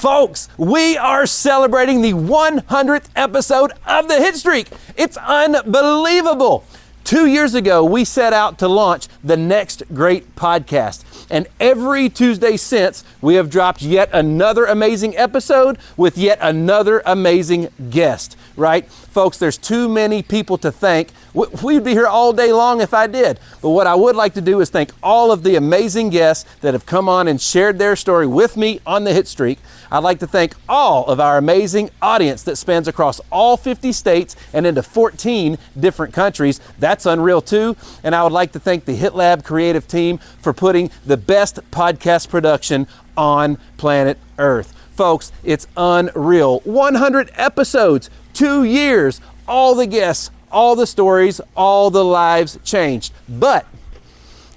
Folks, we are celebrating the 100th episode of the Hitstreak. It's unbelievable. 2 years ago, we set out to launch the next great podcast. And every Tuesday since, we have dropped yet another amazing episode with yet another amazing guest, right? Folks, there's too many people to thank. We'd be here all day long if I did. But what I would like to do is thank all of the amazing guests that have come on and shared their story with me on the Hitstreak. I'd like to thank all of our amazing audience that spans across all 50 states and into 14 different countries. That's unreal too. And I would like to thank the HitLab creative team for putting the best podcast production on planet Earth. Folks, it's unreal. 100 episodes, 2 years, all the guests, all the stories, all the lives changed. But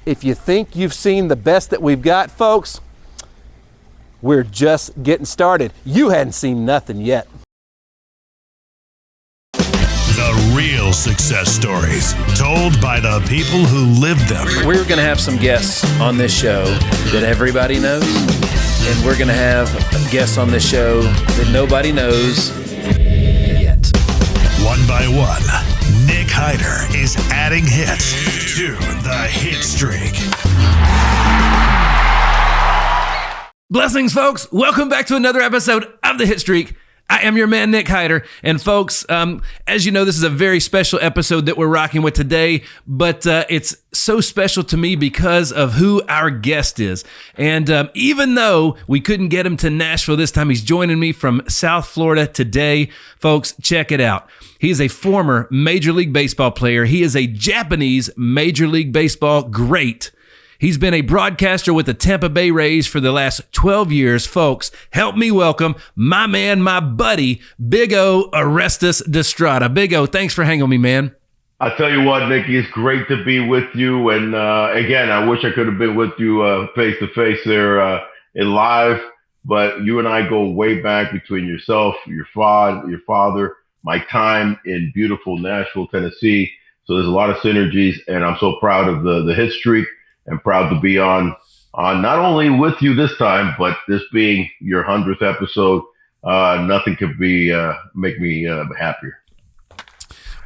if you think you've seen the best that we've got, folks, we're just getting started. You hadn't seen nothing yet. The real success stories told by the people who lived them. We're going to have some guests on this show that everybody knows, and we're going to have guests on this show that nobody knows yet. One by one, Nick Hyder is adding hits to the Hitstreak. Blessings, folks. Welcome back to another episode of the Hitstreak. I am your man, Nick Hyder. And folks, as you know, this is a very special episode that we're rocking with today, but it's so special to me because of who our guest is. And even though we couldn't get him to Nashville this time, he's joining me from South Florida today. Folks, check it out. He is a former Major League Baseball player. He is a Japanese Major League Baseball great. He's been a broadcaster with the Tampa Bay Rays for the last 12 years. Folks, help me welcome my man, my buddy, Big O Orestes Destrade. Big O, thanks for hanging with me, man. I tell you what, Nicky, it's great to be with you. And again, I wish I could have been with you face to face there in live. But you and I go way back between yourself, your father, my time in beautiful Nashville, Tennessee. So there's a lot of synergies, and I'm so proud of the Hitstreak. And proud to be on not only with you this time, but this being your 100th episode. Nothing could make me happier.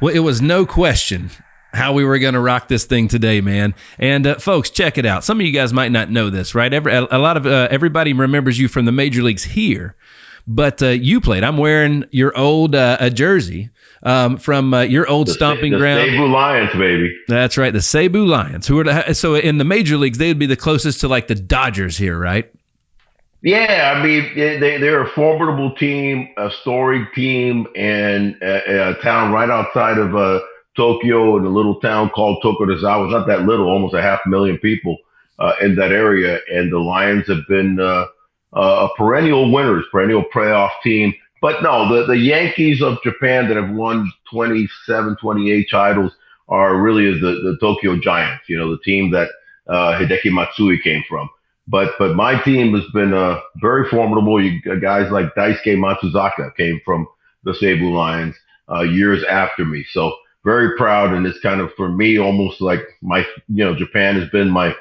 Well, it was no question how we were going to rock this thing today, man. And folks, check it out. Some of you guys might not know this, right? A lot of everybody remembers you from the major leagues here, but you played. I'm wearing your old jersey. From your old stomping ground. The Seibu Lions, baby. That's right, the Seibu Lions. So in the major leagues, they would be the closest to like the Dodgers here, right? Yeah, I mean, they're a formidable team, a storied team, and a town right outside of Tokyo, in a little town called Tokudozawa. It's not that little, almost 500,000 people in that area. And the Lions have been perennial winners, perennial playoff team. But no, the Yankees of Japan that have won 27, 28 titles are really the Tokyo Giants, the team that Hideki Matsui came from. But my team has been very formidable. Guys like Daisuke Matsuzaka came from the Seibu Lions years after me. So very proud, and it's kind of, for me, almost like Japan has been my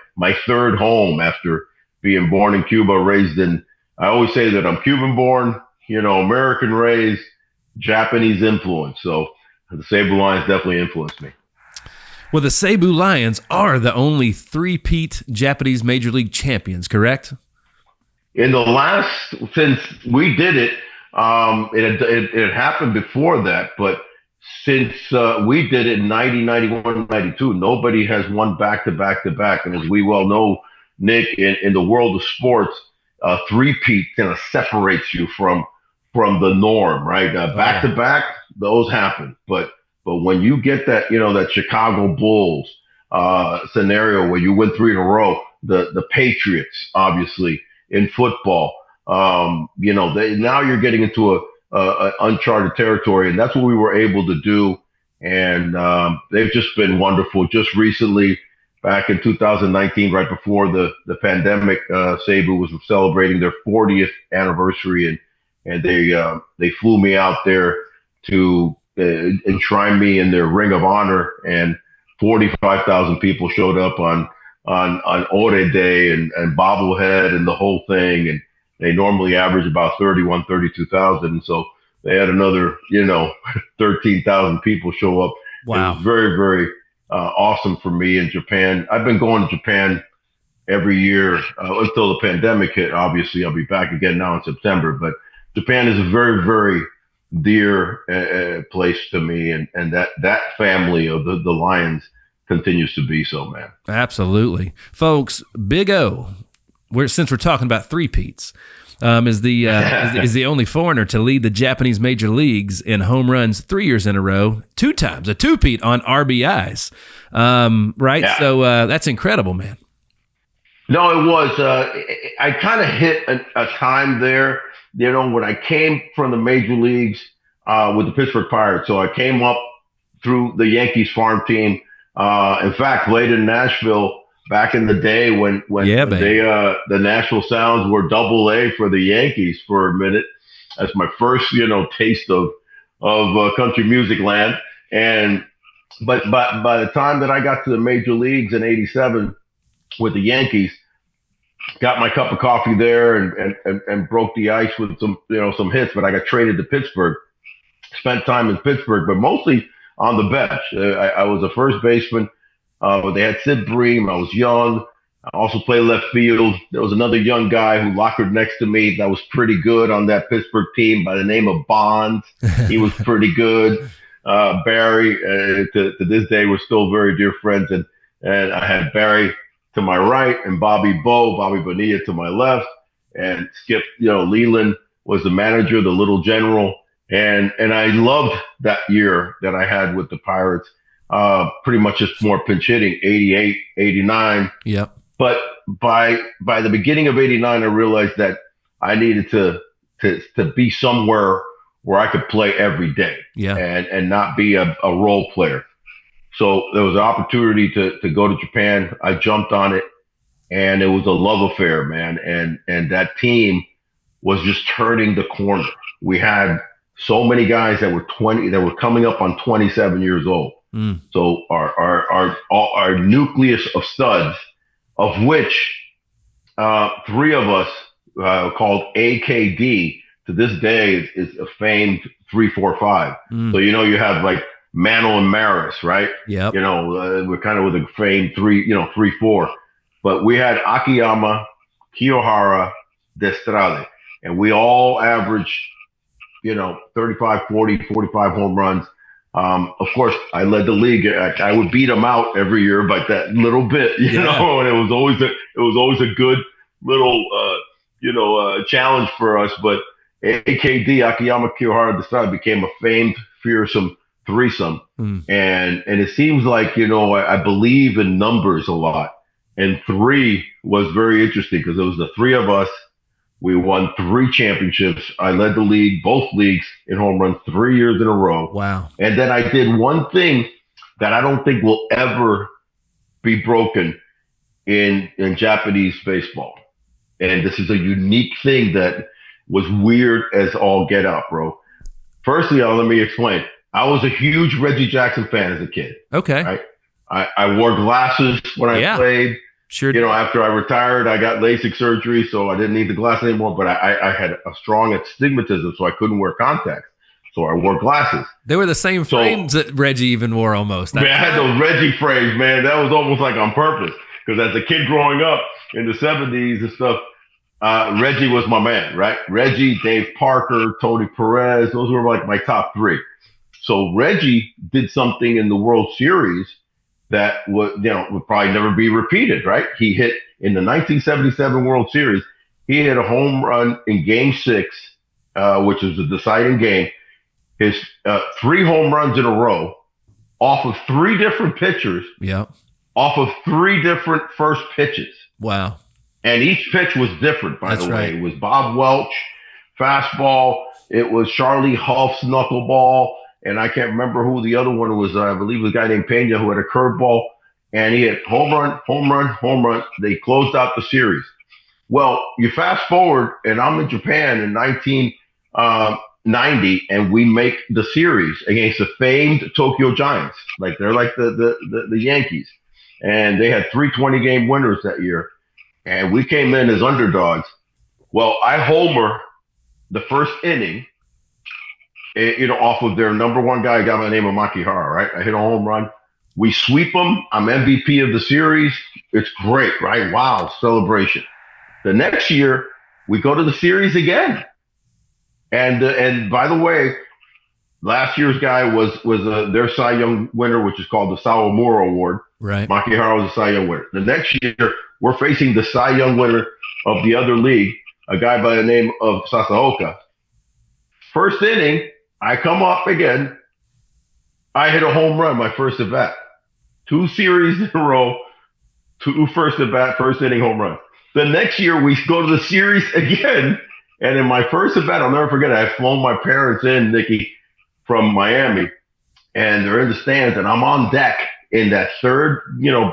third home after being born in Cuba, raised in, I always say that I'm Cuban born, American raised, Japanese influence. So the Seibu Lions definitely influenced me. Well, the Seibu Lions are the only three-peat Japanese Major League champions, correct? Since we did it, it had happened before that, but since we did it in 90, 91, 92, nobody has won back-to-back. And as we well know, Nick, in the world of sports, three-peat kind of separates you from the norm, right? Back-to-back, those happen. But when you get that, that Chicago Bulls scenario where you win 3 in a row, the Patriots, obviously, in football, now you're getting into a uncharted territory, and that's what we were able to do. And they've just been wonderful. Just recently, back in 2019, right before the pandemic, Seibu was celebrating their 40th anniversary, and they flew me out there to enshrine me in their Ring of Honor, and 45,000 people showed up on Ore Day and bobblehead and the whole thing. And They normally average about 31, 32,000. So they had another, 13,000 people show up. Wow. It was very, very awesome for me in Japan. I've been going to Japan every year until the pandemic hit. Obviously, I'll be back again now in September. But Japan is a very, very dear place to me, and that family of the Lions continues to be so, man. Absolutely, folks. Big O. Since we're talking about three-peats, is the only foreigner to lead the Japanese major leagues in home runs 3 years in a row, 2 times, a two-peat on RBIs. Right? Yeah. So that's incredible, man. No, it was. I kind of hit a time there, when I came from the major leagues with the Pittsburgh Pirates. So I came up through the Yankees farm team. In fact, played in Nashville back in the day when the Nashville Sounds were Double-A for the Yankees for a minute. That's my first, taste of country music land. But by the time that I got to the major leagues in '87 with the Yankees, got my cup of coffee there and broke the ice with some hits. But I got traded to Pittsburgh, spent time in Pittsburgh, but mostly on the bench. I was a first baseman. They had Sid Bream. I was young. I also played left field. There was another young guy who lockered next to me that was pretty good on that Pittsburgh team by the name of Bonds. He was pretty good. Barry, to this day, we're still very dear friends. And I had Barry to my right and Bobby Bonilla to my left. And Skip, Leland was the manager, the little general. And I loved that year that I had with the Pirates. Pretty much just more pinch hitting, 88, 89. Yep. But by the beginning of '89, I realized that I needed to be somewhere where I could play every day, and not be a role player. So there was an opportunity to go to Japan. I jumped on it, and it was a love affair, man. And that team was just turning the corner. We had so many guys that were 20, that were coming up on 27 years old. So our nucleus of studs, of which 3 of us called AKD to this day is a famed 3-4-5. So you have like Mano and Maris, right? Yeah. We're kind of with a famed 3-4. But we had Akiyama, Kiyohara, Destrade, and we all averaged 35, 40, 45 home runs. Of course, I led the league. I would beat them out every year by that little bit, and it was always a good little, challenge for us. But AKD, Akiyama, Kiyohara, Destrade became a famed, fearsome threesome. And it seems like, I believe in numbers a lot. And 3 was very interesting because it was the 3 of us. We won 3 championships. I led the league, both leagues, in home runs 3 years in a row. Wow. And then I did one thing that I don't think will ever be broken in Japanese baseball. And this is a unique thing that was weird as all get out, bro. Firstly, let me explain. I was a huge Reggie Jackson fan as a kid. Okay. Right? I wore glasses when I played. Sure. After I retired, I got LASIK surgery, so I didn't need the glasses anymore. But I had a strong astigmatism, so I couldn't wear contacts. So I wore glasses. They were the same frames that Reggie even wore almost. Man, I had those Reggie frames, man. That was almost like on purpose. Because as a kid growing up in the 70s and stuff, Reggie was my man, right? Reggie, Dave Parker, Tony Perez, those were like my top 3. So Reggie did something in the World Series that would probably never be repeated, right? He hit in the 1977 World Series. He hit a home run in Game 6, which was the deciding game. His 3 home runs in a row off of 3 different pitchers. Yeah. Off of 3 different first pitches. Wow. And each pitch was different, by the way. Right. It was Bob Welch, fastball. It was Charlie Huff's knuckleball. And I can't remember who the other one was. I believe it was a guy named Pena who had a curveball. And he had home run, home run, home run. They closed out the series. Well, you fast forward, and I'm in Japan in 1990, and we make the series against the famed Tokyo Giants. Like they're like the Yankees. And they had 3 20-game winners that year. And we came in as underdogs. Well, I homer the first inning, off of their number one guy, a guy by the name of Makihara, right? I hit a home run. We sweep them. I'm MVP of the series. It's great, right? Wow, celebration. The next year, we go to the series again. And by the way, last year's guy was their Cy Young winner, which is called the Sawamura Award. Right. Makihara was the Cy Young winner. The next year, we're facing the Cy Young winner of the other league, a guy by the name of Sasaoka. First inning, I come up again. I hit a home run my first at bat. 2 series in a row, 2 first at bat, first inning home run. The next year, we go to the series again. And in my first at bat, I'll never forget it, I had flown my parents in, Nikki, from Miami. And they're in the stands, and I'm on deck in that third,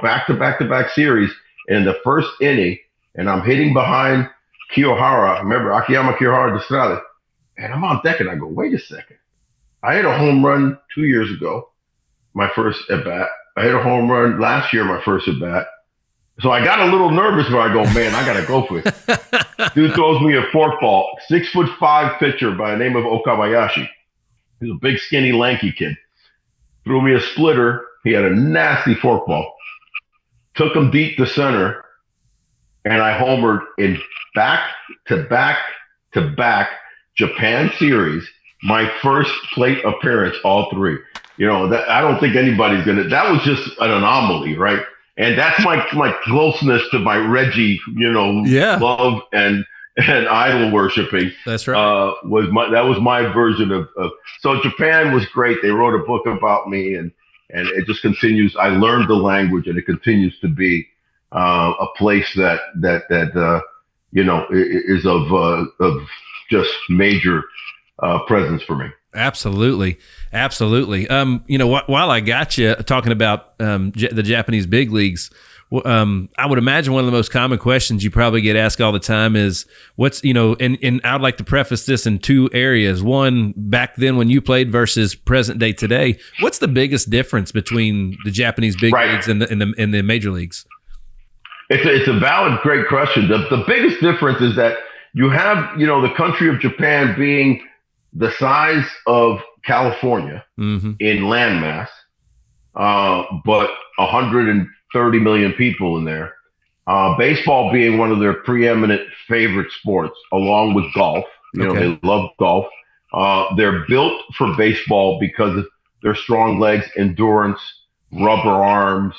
back-to-back series. And in the first inning, and I'm hitting behind Kiyohara. Remember, Akiyama Kiyohara Destrade. And I'm on deck, and I go, wait a second. I hit a home run 2 years ago, my first at-bat. I hit a home run last year, my first at-bat. So I got a little nervous where I go, man, I got to go for it. Dude throws me a forkball, 6'5" pitcher by the name of Okabayashi. He's a big, skinny, lanky kid. Threw me a splitter. He had a nasty forkball. Took him deep to center, and I homered in back-to-back Japan series, my first plate appearance, all 3. I don't think anybody's going to – that was just an anomaly, right? And that's my closeness to my Reggie, love and idol worshiping. That's right. That was my version of so Japan was great. They wrote a book about me, and it just continues. I learned the language, and it continues to be a place that is of just major presence for me. Absolutely. While I got you talking about the Japanese big leagues, I would imagine one of the most common questions you probably get asked all the time is and I'd like to preface this in 2 areas. One, back then when you played versus present day today, what's the biggest difference between the Japanese big leagues and the major leagues? It's a valid, great question. The biggest difference is that you have, the country of Japan being the size of California in landmass, but 130 million people in there. Baseball being one of their preeminent favorite sports, along with golf. They love golf. They're built for baseball because of their strong legs, endurance, rubber arms,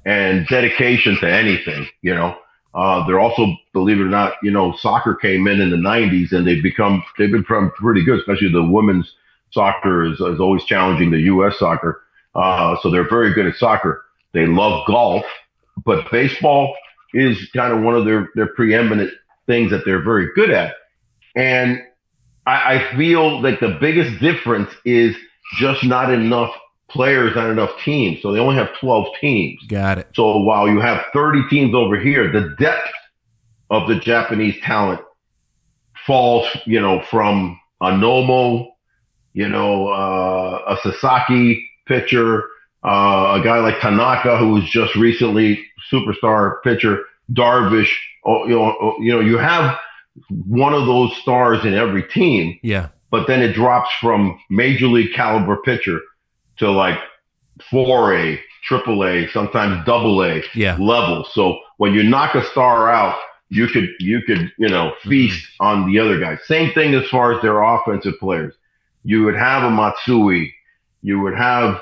and dedication to anything. They're also, believe it or not, soccer came in the 90s, and they've become pretty good, especially the women's soccer is always challenging the U.S. soccer. So they're very good at soccer. They love golf, but baseball is kind of one of their preeminent things that they're very good at. And I feel that the biggest difference is just not enough players, not enough teams. So they only have 12 teams. Got it. So while you have 30 teams over here, the depth of the Japanese talent falls, from a Nomo, a Sasaki pitcher, a guy like Tanaka, who was just recently superstar pitcher, Darvish. You have one of those stars in every team. Yeah. But then it drops from major league caliber pitcher to like 4A, AAA, sometimes AA level. So when you knock a star out, you could feast on the other guys. Same thing as far as their offensive players. You would have a Matsui, you would have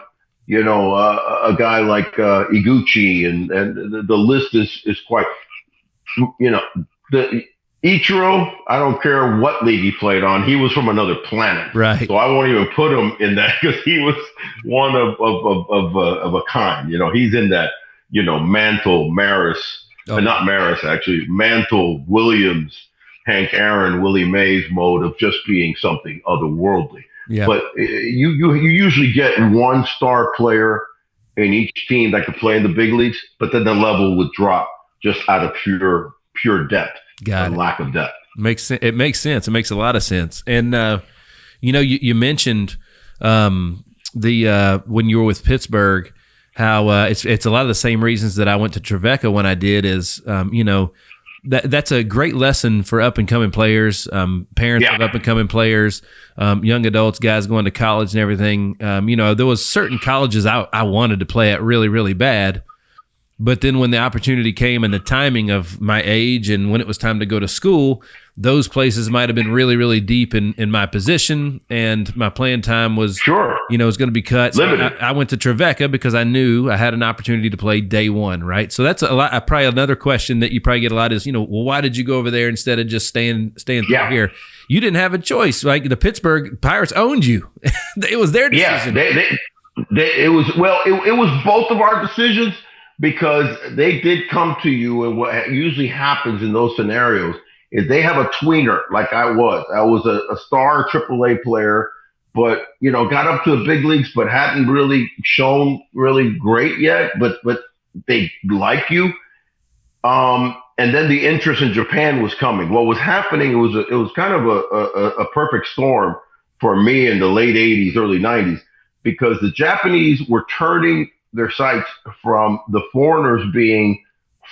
a guy like Iguchi, and the list is quite the Ichiro, I don't care what league he played on. He was from another planet. Right. So I won't even put him in that because he was one of a kind. He's in that, Mantle, Maris, not Maris, actually, Mantle, Williams, Hank Aaron, Willie Mays mode of just being something otherworldly. Yeah. But you usually get one star player in each team that could play in the big leagues, but then the level would drop just out of pure depth. Got it. Lack of depth. It makes sense. It makes a lot of sense. And you mentioned when you were with Pittsburgh, how it's a lot of the same reasons that I went to Trevecca when I did. Is that's a great lesson for up and coming players, parents of up and coming players, young adults, guys going to college and everything. There was certain colleges I wanted to play at really, really bad. But then when the opportunity came and the timing of my age and when it was time to go to school, those places might have been really, really deep in my position, and my playing time was was going to be cut. So I went to Trevecca because I knew I had an opportunity to play day one, right? So that's a lot. Probably another question that you probably get a lot is, well, why did you go over there instead of just staying here? You didn't have a choice. Like the Pittsburgh Pirates owned you. It was their decision. It was both of our decisions, because they did come to you, and what usually happens in those scenarios is they have a tweener like I was. I was a star AAA player, but, got up to the big leagues, but hadn't really shown really great yet, but they like you. And then the interest in Japan was coming. What was happening, it was kind of a perfect storm for me in the late 80s, early 90s, because the Japanese were turning their sights from the foreigners being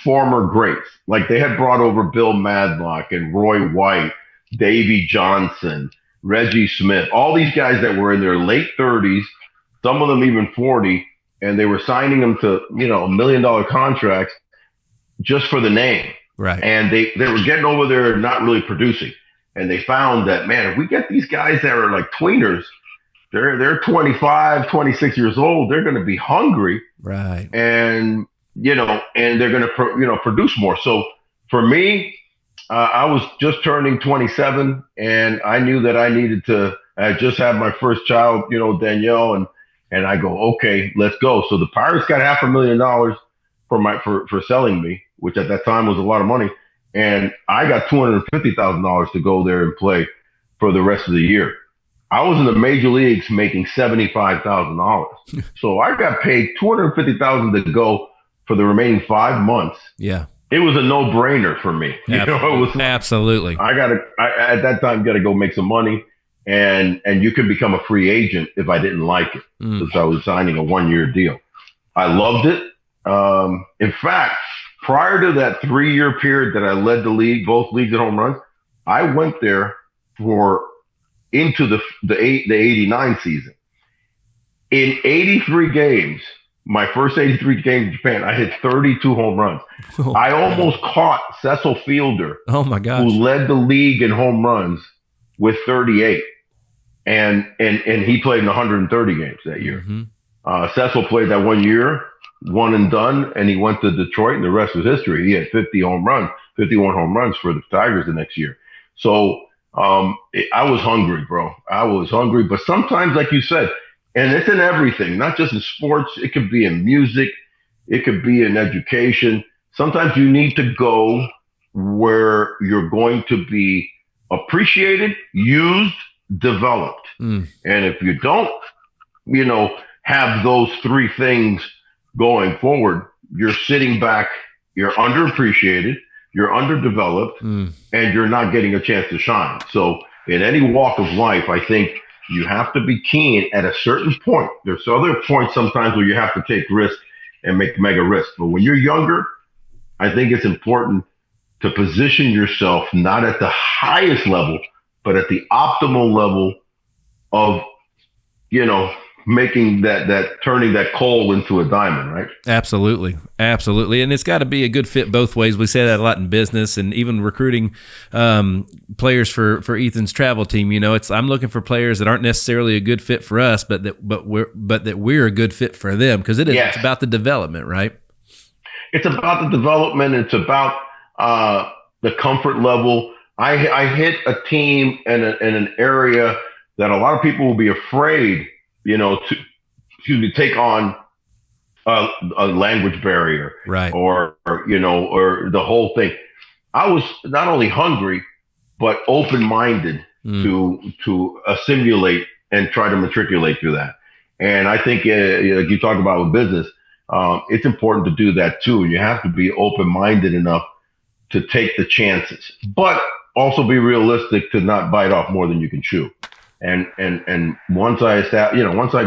former greats. Like they had brought over Bill Madlock and Roy White, Davey Johnson, Reggie Smith, all these guys that were in their late 30s, some of them even 40, and they were signing them to, $1 million contracts just for the name. Right. And they were getting over there and not really producing. And they found that, man, if we get these guys that are like tweeners, they're 25, 26 years old. They're going to be hungry, right? And and they're going to produce more. So for me, I was just turning 27, and I knew that I needed to. I just had my first child, Danielle, and I go, okay, let's go. So the Pirates got $500,000 for selling me, which at that time was a lot of money, and I got $250,000 to go there and play for the rest of the year. I was in the major leagues making $75,000. So I got paid $250,000 to go for the remaining 5 months. Yeah. It was a no-brainer for me. It was absolutely. I at that time got to go make some money, and you could become a free agent if I didn't like it, because I was signing a 1-year deal. I loved it. In fact, prior to that 3-year period that I led the league, both leagues at home runs, I went there into the 89 season. In 83 games, my first 83 games in Japan, I hit 32 home runs. I almost caught Cecil Fielder, oh my gosh, who led the league in home runs with 38. And he played in 130 games that year. Cecil played that 1 year, one and done, and he went to Detroit, and the rest was history. He had 51 home runs for the Tigers the next year. So I was hungry, bro. I was hungry. But sometimes, like you said, and it's in everything, not just in sports. It could be in music. It could be in education. Sometimes you need to go where you're going to be appreciated, used, developed. And if you don't, have those three things going forward, you're sitting back, you're underappreciated, you're underdeveloped, and you're not getting a chance to shine. So in any walk of life, I think you have to be keen at a certain point. There's other points sometimes where you have to take risks and make mega risks. But when you're younger, I think it's important to position yourself not at the highest level, but at the optimal level of, making that turning that coal into a diamond, right? Absolutely. And it's got to be a good fit both ways. We say that a lot in business and even recruiting players for Ethan's travel team. I'm looking for players that aren't necessarily a good fit for us, but that we're a good fit for them, because it's about the development, right? It's about the development. It's about the comfort level. I hit a team in an area that a lot of people will be afraid to take on a language barrier, right? Or the whole thing. I was not only hungry, but open-minded to assimilate and try to matriculate through that. And I think, like you talk about with business, it's important to do that too. And you have to be open-minded enough to take the chances, but also be realistic to not bite off more than you can chew. And once I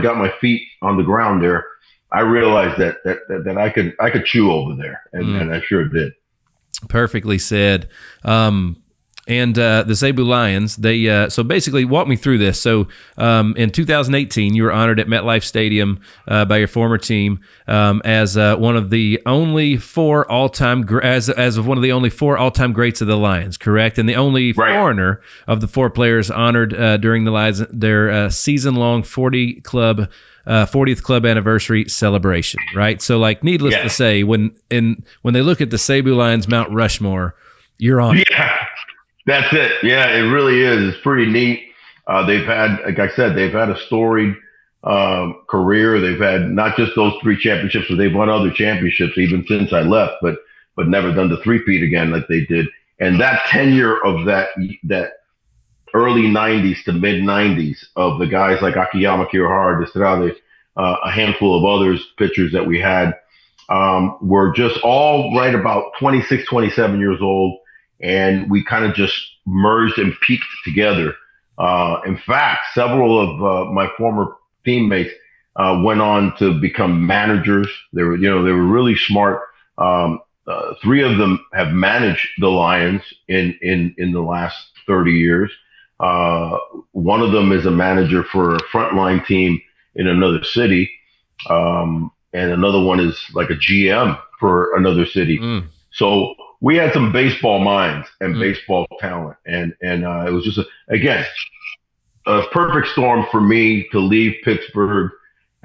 got my feet on the ground there, I realized that I could chew over there, and I sure did. Perfectly said. And the Seibu Lions, they so basically walk me through this. So in 2018, you were honored at MetLife Stadium by your former team as one of the only four all-time as of one of the only four all-time greats of the Lions, correct? And the only foreigner of the four players honored during the Lions their season-long 40th club anniversary celebration, right? So, like, needless to say, when they look at the Seibu Lions Mount Rushmore, you're on. Yeah. That's it. Yeah, it really is. It's pretty neat. They've had, like I said, they've had a storied career. They've had not just those three championships, but they've won other championships even since I left, but never done the three-peat again like they did. And that tenure of that early 90s to mid-90s of the guys like Akiyama, Kirihara, Destrade, a handful of others, pitchers that we had, were just all right about 26, 27 years old. And we kind of just merged and peaked together. In fact, several of my former teammates went on to become managers. They were really smart. Three of them have managed the Lions in the last 30 years. One of them is a manager for a frontline team in another city, and another one is like a GM for another city. So we had some baseball minds and baseball talent, and it was just a perfect storm for me to leave Pittsburgh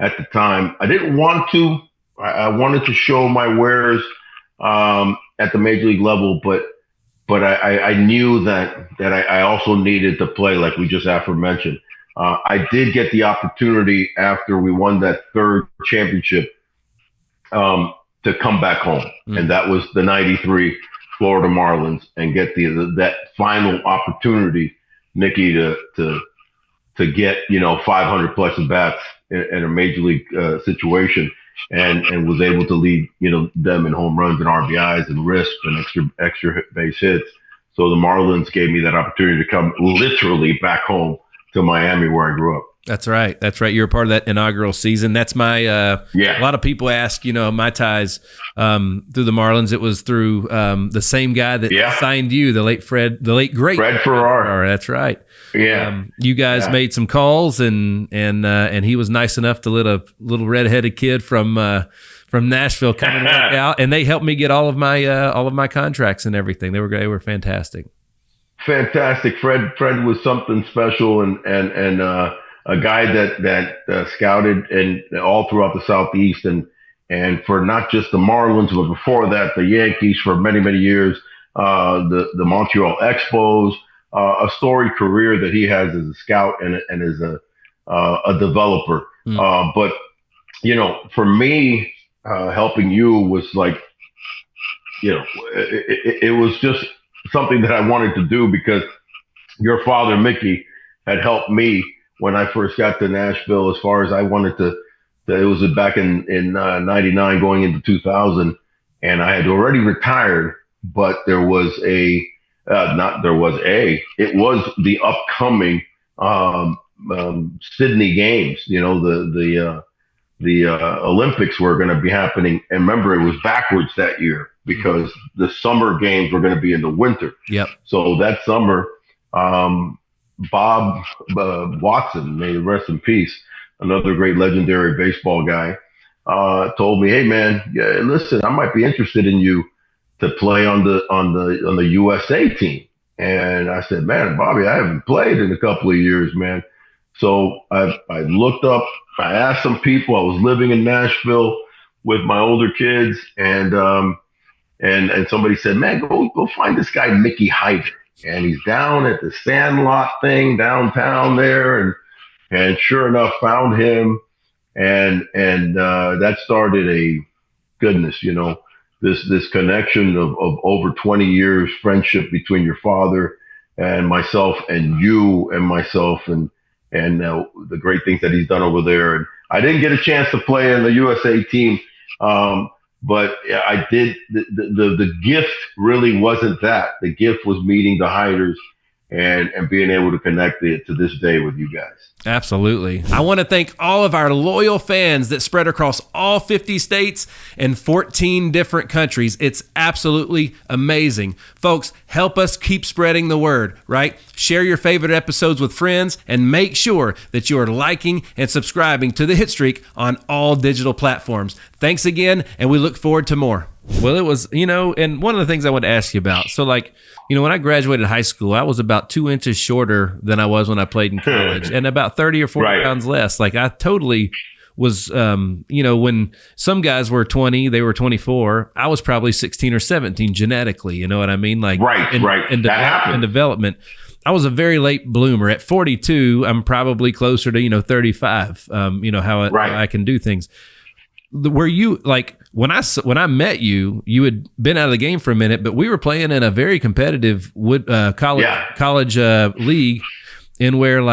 at the time. I didn't want to. I wanted to show my wares at the major league level, but I knew that I also needed to play, like we just aforementioned. I did get the opportunity after we won that third championship to come back home, and that was the '93 Florida Marlins, and get that final opportunity, Nicky, to get 500 plus at bats in a major league situation, and was able to lead them in home runs and RBIs and RISP and extra base hits. So the Marlins gave me that opportunity to come literally back home to Miami, where I grew up. That's right. You're a part of that inaugural season. That's my a lot of people ask, my ties through the Marlins. It was through the same guy that signed you, the late great Fred Farrar. That's right. Yeah. You guys made some calls, and he was nice enough to let a little redheaded kid from Nashville come and work out, and they helped me get all of my contracts and everything. They were fantastic. Fantastic. Fred was something special, and a guy that scouted and all throughout the Southeast, and for not just the Marlins, but before that, the Yankees for many, many years, the Montreal Expos, a storied career that he has as a scout and as a developer. But for me, helping you was like, it was just something that I wanted to do, because your father, Mickey, had helped me when I first got to Nashville, as far as I wanted to. It was back in 99 going into 2000, and I had already retired, but it was the upcoming Sydney Games. The Olympics were going to be happening, and remember, it was backwards that year because the summer games were going to be in the winter. Yep. So that summer, Bob Watson, may he rest in peace, another great legendary baseball guy, told me, "Hey man, listen, I might be interested in you to play on the USA team." And I said, "Man, Bobby, I haven't played in a couple of years, man." So I looked up, I asked some people. I was living in Nashville with my older kids, and somebody said, "Man, go find this guy Mickey Hyder." And he's down at the Sandlot thing downtown there, and sure enough, found him, and that started this connection of over 20 years friendship between your father and myself, and you and myself, and the great things that he's done over there. And I didn't get a chance to play in the USA team, but I did. The gift really wasn't that. The gift was meeting the Hiders and being able to connect it to this day with you guys. Absolutely. I want to thank all of our loyal fans that spread across all 50 states and 14 different countries. It's absolutely amazing. Folks, help us keep spreading the word, right? Share your favorite episodes with friends and make sure that you are liking and subscribing to the Hitstreak on all digital platforms. Thanks again, and we look forward to more. Well, it was, and one of the things I wanted to ask you about, so when I graduated high school, I was about 2 inches shorter than I was when I played in college and about 30 or 40 pounds less. Like I totally was, when some guys were 20, they were 24, I was probably 16 or 17 genetically, you know what I mean? Like in development. I was a very late bloomer. At 42, I'm probably closer to, 35, how I can do things. Were you when I met you, you had been out of the game for a minute, but we were playing in a very competitive college league, in where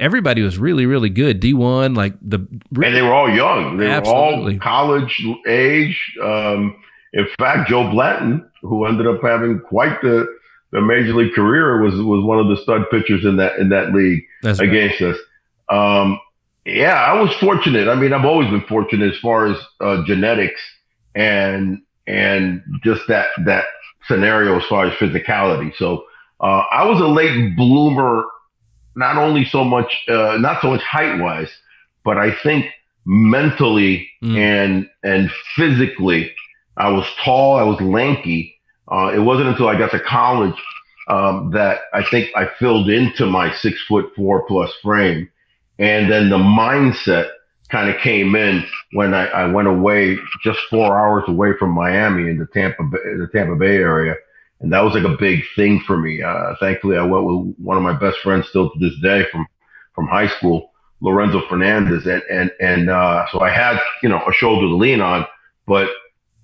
everybody was really, really good. D1, and they were all young. They were all college age. In fact, Joe Blanton, who ended up having quite the major league career, was one of the stud pitchers in that league. That's against us. Yeah, I was fortunate. I mean, I've always been fortunate as far as genetics and just that scenario as far as physicality. So I was a late bloomer, not so much height wise, but I think mentally and physically, I was tall, I was lanky. It wasn't until I got to college that I think I filled into my 6'4+ frame. And then the mindset kind of came in when I went away, just 4 hours away from Miami in the Tampa Bay area. And that was like a big thing for me. Thankfully, I went with one of my best friends still to this day from high school, Lorenzo Fernandez. And so I had, a shoulder to lean on, but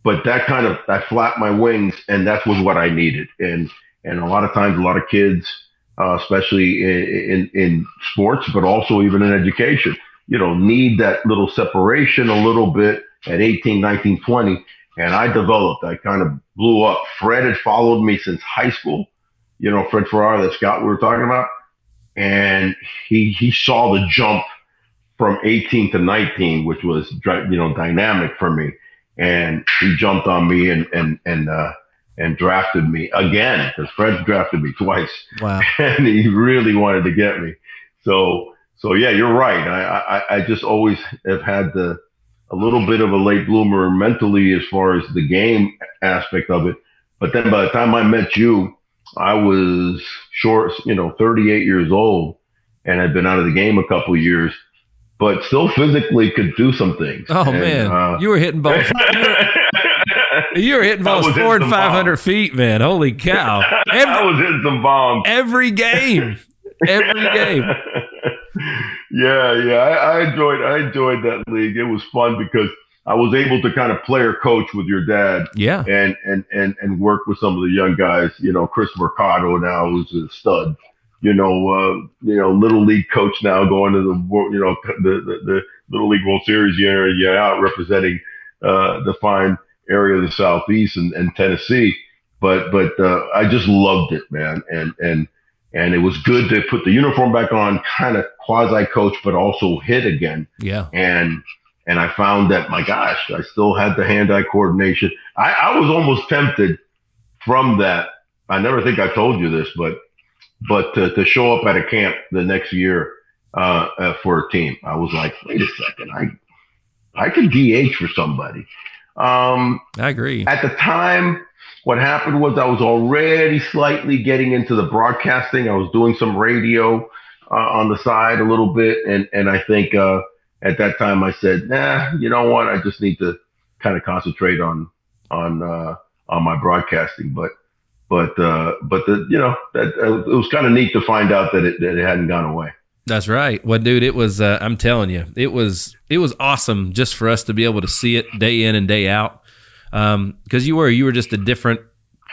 that I flapped my wings, and that was what I needed. And a lot of times, a lot of kids, especially in sports, but also even in education, need that little separation a little bit at 18, 19, 20. And I kind of blew up. Fred had followed me since high school, Fred Ferrara, that scout we were talking about. And he saw the jump from 18 to 19, which was, dynamic for me. And he jumped on me and drafted me again, because Fred drafted me twice. Wow. And he really wanted to get me. So yeah, you're right. I just always have had a little bit of a late bloomer mentally as far as the game aspect of it. But then by the time I met you, I was short, 38 years old, and I'd been out of the game a couple of years, but still physically could do some things. Oh, man. You were hitting balls. You were hitting balls 400 and 500 feet, man. Holy cow. I was hitting some bombs. Every game. Yeah. I enjoyed that league. It was fun because I was able to kind of player coach with your dad. Yeah. And work with some of the young guys, Chris Mercado now, who's a stud, little league coach now, going to the Little League World Series year out, representing the fine area of the Southeast and Tennessee. But I just loved it, man. And it was good to put the uniform back on, kind of quasi-coach, but also hit again. Yeah. And I found that, my gosh, I still had the hand-eye coordination. I was almost tempted from that. I never think I told you this, but to show up at a camp the next year for a team, I was like, wait a second, I could DH for somebody. I agree. At the time, what happened was I was already slightly getting into the broadcasting. I was doing some radio on the side a little bit. And I think at that time I said, nah, you know what? I just need to kind of concentrate on my broadcasting. But it was kind of neat to find out that it hadn't gone away. That's right. Well, dude, it was, I'm telling you, it was awesome just for us to be able to see it day in and day out. Because you were just a different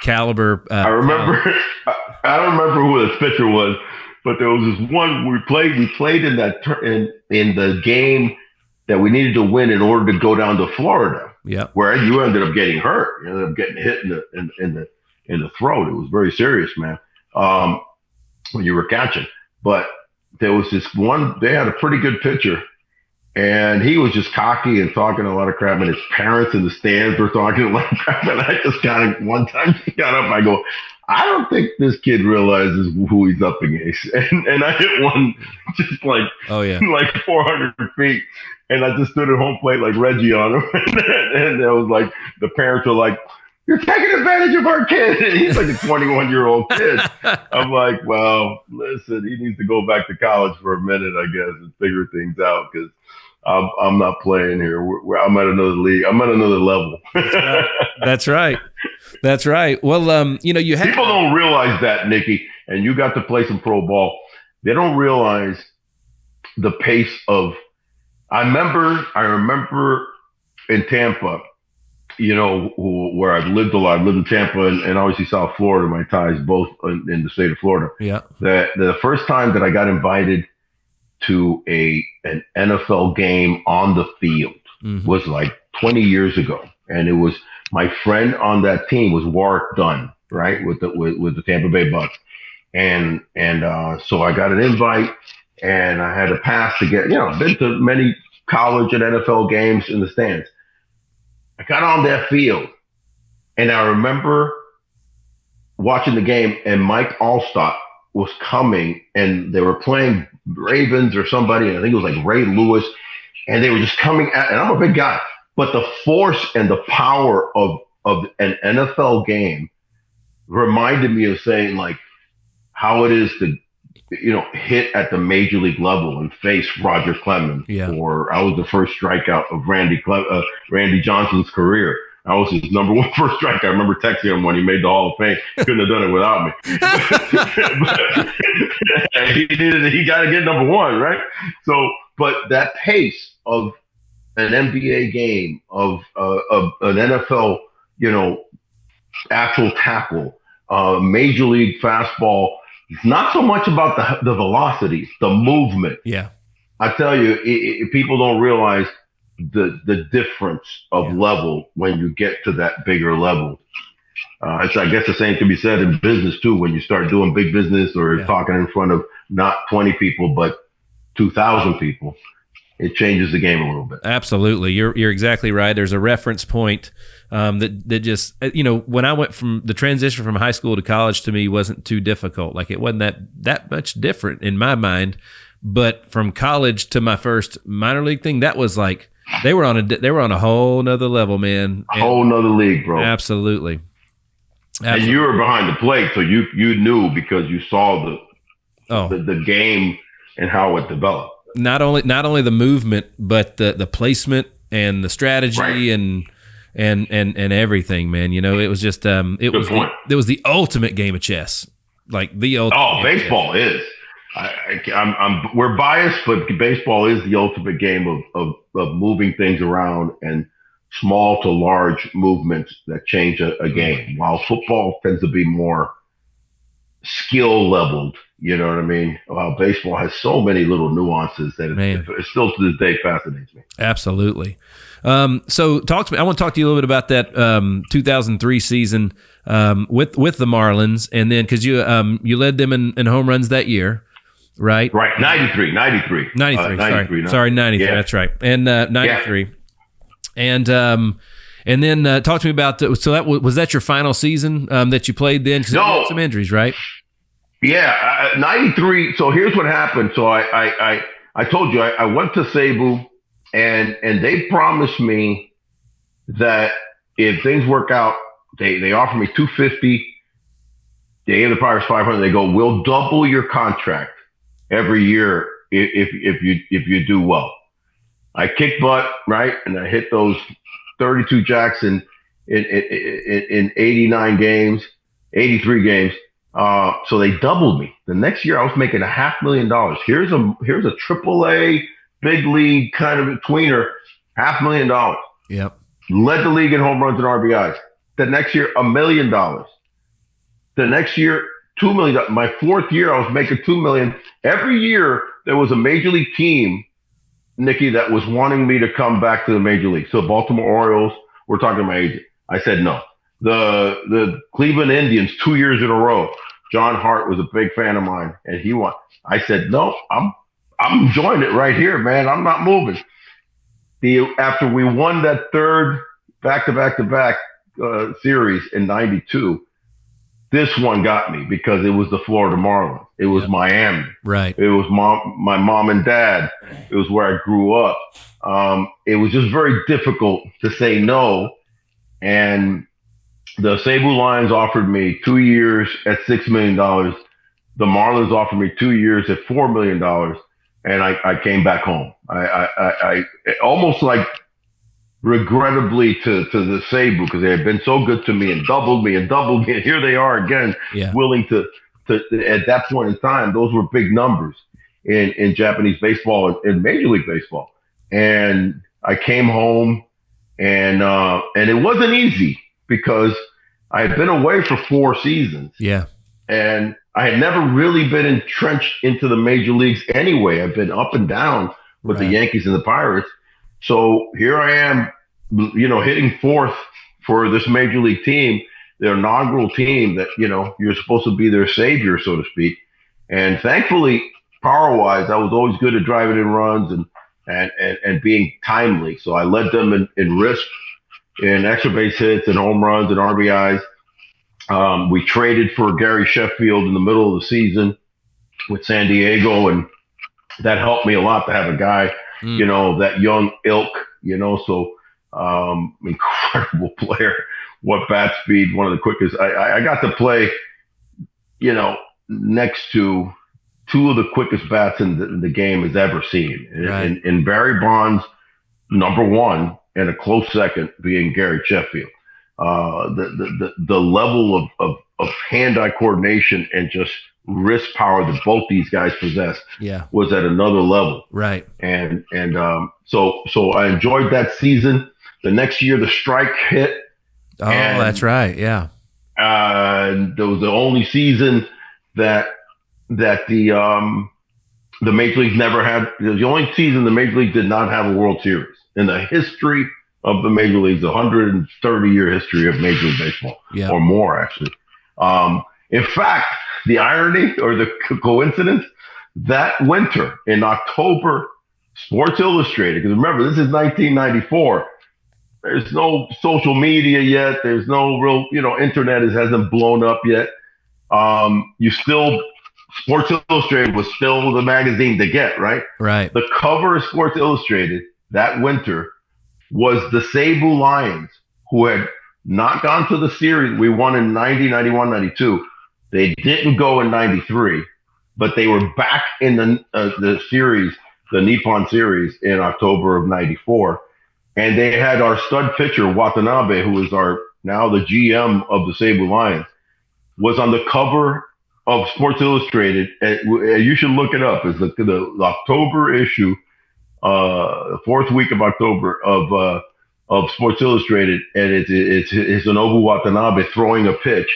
caliber. I remember, I don't remember who the pitcher was, but there was this one we played in that in the game that we needed to win in order to go down to Florida. Yeah. Where you ended up getting hurt. You ended up getting hit in the throat. It was very serious, man. when you were catching. But there was this one, they had a pretty good pitcher, and he was just cocky and talking a lot of crap, and his parents in the stands were talking a lot of crap. And I just kind of, one time he got up, I go, I don't think this kid realizes who he's up against. And I hit one just like, like 400 feet. And I just stood at home plate like Reggie on him. And it was like, the parents were like, you're taking advantage of our kid. And he's like a 21-year-old kid. I'm like, well, listen, he needs to go back to college for a minute, I guess, and figure things out, because I'm not playing here. I'm at another league. I'm at another level. That's right. That's right. Well, you have people don't realize that, Nikki, and you got to play some pro ball. They don't realize the pace of. I remember in Tampa, where I've lived a lot. I've lived in Tampa and obviously South Florida. My ties both in the state of Florida. Yeah. The first time that I got invited to an NFL game on the field was like 20 years ago, and it was my friend on that team was Warwick Dunn, right, with the Tampa Bay Bucks, and so I got an invite, and I had a pass to get, been to many college and NFL games in the stands. I got on that field, and I remember watching the game, and Mike Allstott was coming, and they were playing Ravens or somebody, and I think it was like Ray Lewis, and they were just coming at, and I'm a big guy, but the force and the power of an NFL game reminded me of saying, like, how it is to, hit at the major league level and face Roger Clemens. Yeah. Or I was the first strikeout of Randy Johnson's career. I was his number one first strike. I remember texting him when he made the Hall of Fame. Couldn't have done it without me. He got to get number one, right? So, but that pace of an NBA game, of an NFL, actual tackle, major league fastball, it's not so much about the velocity, the movement. Yeah. I tell you, people don't realize the difference of level when you get to that bigger level. I guess the same can be said in business too. When you start doing big business or talking in front of not 20 people but 2,000 people, it changes the game a little bit. Absolutely, you're exactly right. There's a reference point that just when I went from the transition from high school to college, to me wasn't too difficult. Like, it wasn't that much different in my mind. But from college to my first minor league thing, that was like they were on a whole nother level, man. A whole nother league, bro. Absolutely. And you were behind the plate, so you knew because you saw the game and how it developed. Not only the movement, but the placement and the strategy and everything, man. It was just it was the ultimate game of chess, like the ultimate. Oh, baseball is. We're biased, but baseball is the ultimate game of moving things around and small to large movements that change a game. While football tends to be more skill leveled, you know what I mean? While baseball has so many little nuances that it still to this day fascinates me. Absolutely. So talk to me. I want to talk to you a little bit about that 2003 season with the Marlins, and then because you led them in home runs that year. Right. 93. Sorry, 93. Yeah. That's right. And 93. Yeah. And then talk to me about so that was that your final season that you played then? Because you had some injuries, right? Yeah, 93. So here's what happened. So I told you I went to Seibu, and they promised me that if things work out, they offer me $250. They gave the Pirates $500. They go, we'll double your contract every year if you do well. I kicked butt, right, and I hit those 32 jacks in 83 games. So they doubled me. The next year I was making $500,000. Here's a AAA big league kind of a tweener, $500,000. Yep. Led the league in home runs and RBIs. The next year, $1 million. The next year, $2 million. My fourth year, I was making $2 million. Every year, there was a major league team, Nikki, that was wanting me to come back to the major league. So Baltimore Orioles, we're talking to my agent. I said no. The Cleveland Indians, 2 years in a row. John Hart was a big fan of mine, and he won. I said, no, I'm enjoying it right here, man. I'm not moving. After we won that third back-to-back-to-back series in '92, this one got me because it was the Florida Marlins. It was Miami. Right. It was my mom and dad. It was where I grew up. It was just very difficult to say no. And the Seibu Lions offered me 2 years at $6 million. The Marlins offered me 2 years at $4 million. And I came back home. I almost like regrettably to the Seibu, because they had been so good to me and doubled me. And here they are again, willing to at that point in time, those were big numbers in Japanese baseball and Major League Baseball. And I came home, and it wasn't easy because I had been away for 4 seasons. Yeah. And I had never really been entrenched into the major leagues anyway. I've been up and down with the Yankees and the Pirates. So here I am, hitting fourth for this major league team, their inaugural team that, you're supposed to be their savior, so to speak. And thankfully, power-wise, I was always good at driving in runs and being timely. So I led them in risk, in extra base hits and home runs and RBIs. We traded for Gary Sheffield in the middle of the season with San Diego, and that helped me a lot to have a guy, that young ilk, so incredible player. What bat speed, one of the quickest. I got to play, next to 2 of the quickest bats in the game has ever seen. Right. And Barry Bonds, number 1, and a close second being Gary Sheffield. The level of hand-eye coordination and just wrist power that both these guys possessed was at another level. Right. And so I enjoyed that season. The next year, the strike hit. Oh, that's right. Yeah. That was the only season that the Major League never had. It was the only season the Major League did not have a World Series in the history of the Major Leagues, 130-year history of Major League Baseball, or more, actually. In fact, the irony or the coincidence, that winter in October, Sports Illustrated, because remember, this is 1994. There's no social media yet. There's no real, internet hasn't blown up yet. Sports Illustrated was still the magazine to get, right? Right. The cover of Sports Illustrated that winter was the Seibu Lions, who had not gone to the series. We won in 90, 91, 92. They didn't go in 93, but they were back in the series, the Nippon series, in October of 94. And they had our stud pitcher, Watanabe, who is now the GM of the Seibu Lions, was on the cover of Sports Illustrated. You should look it up. It's the October issue, the 4th week of October of Sports Illustrated, and it's Hironobu Watanabe throwing a pitch,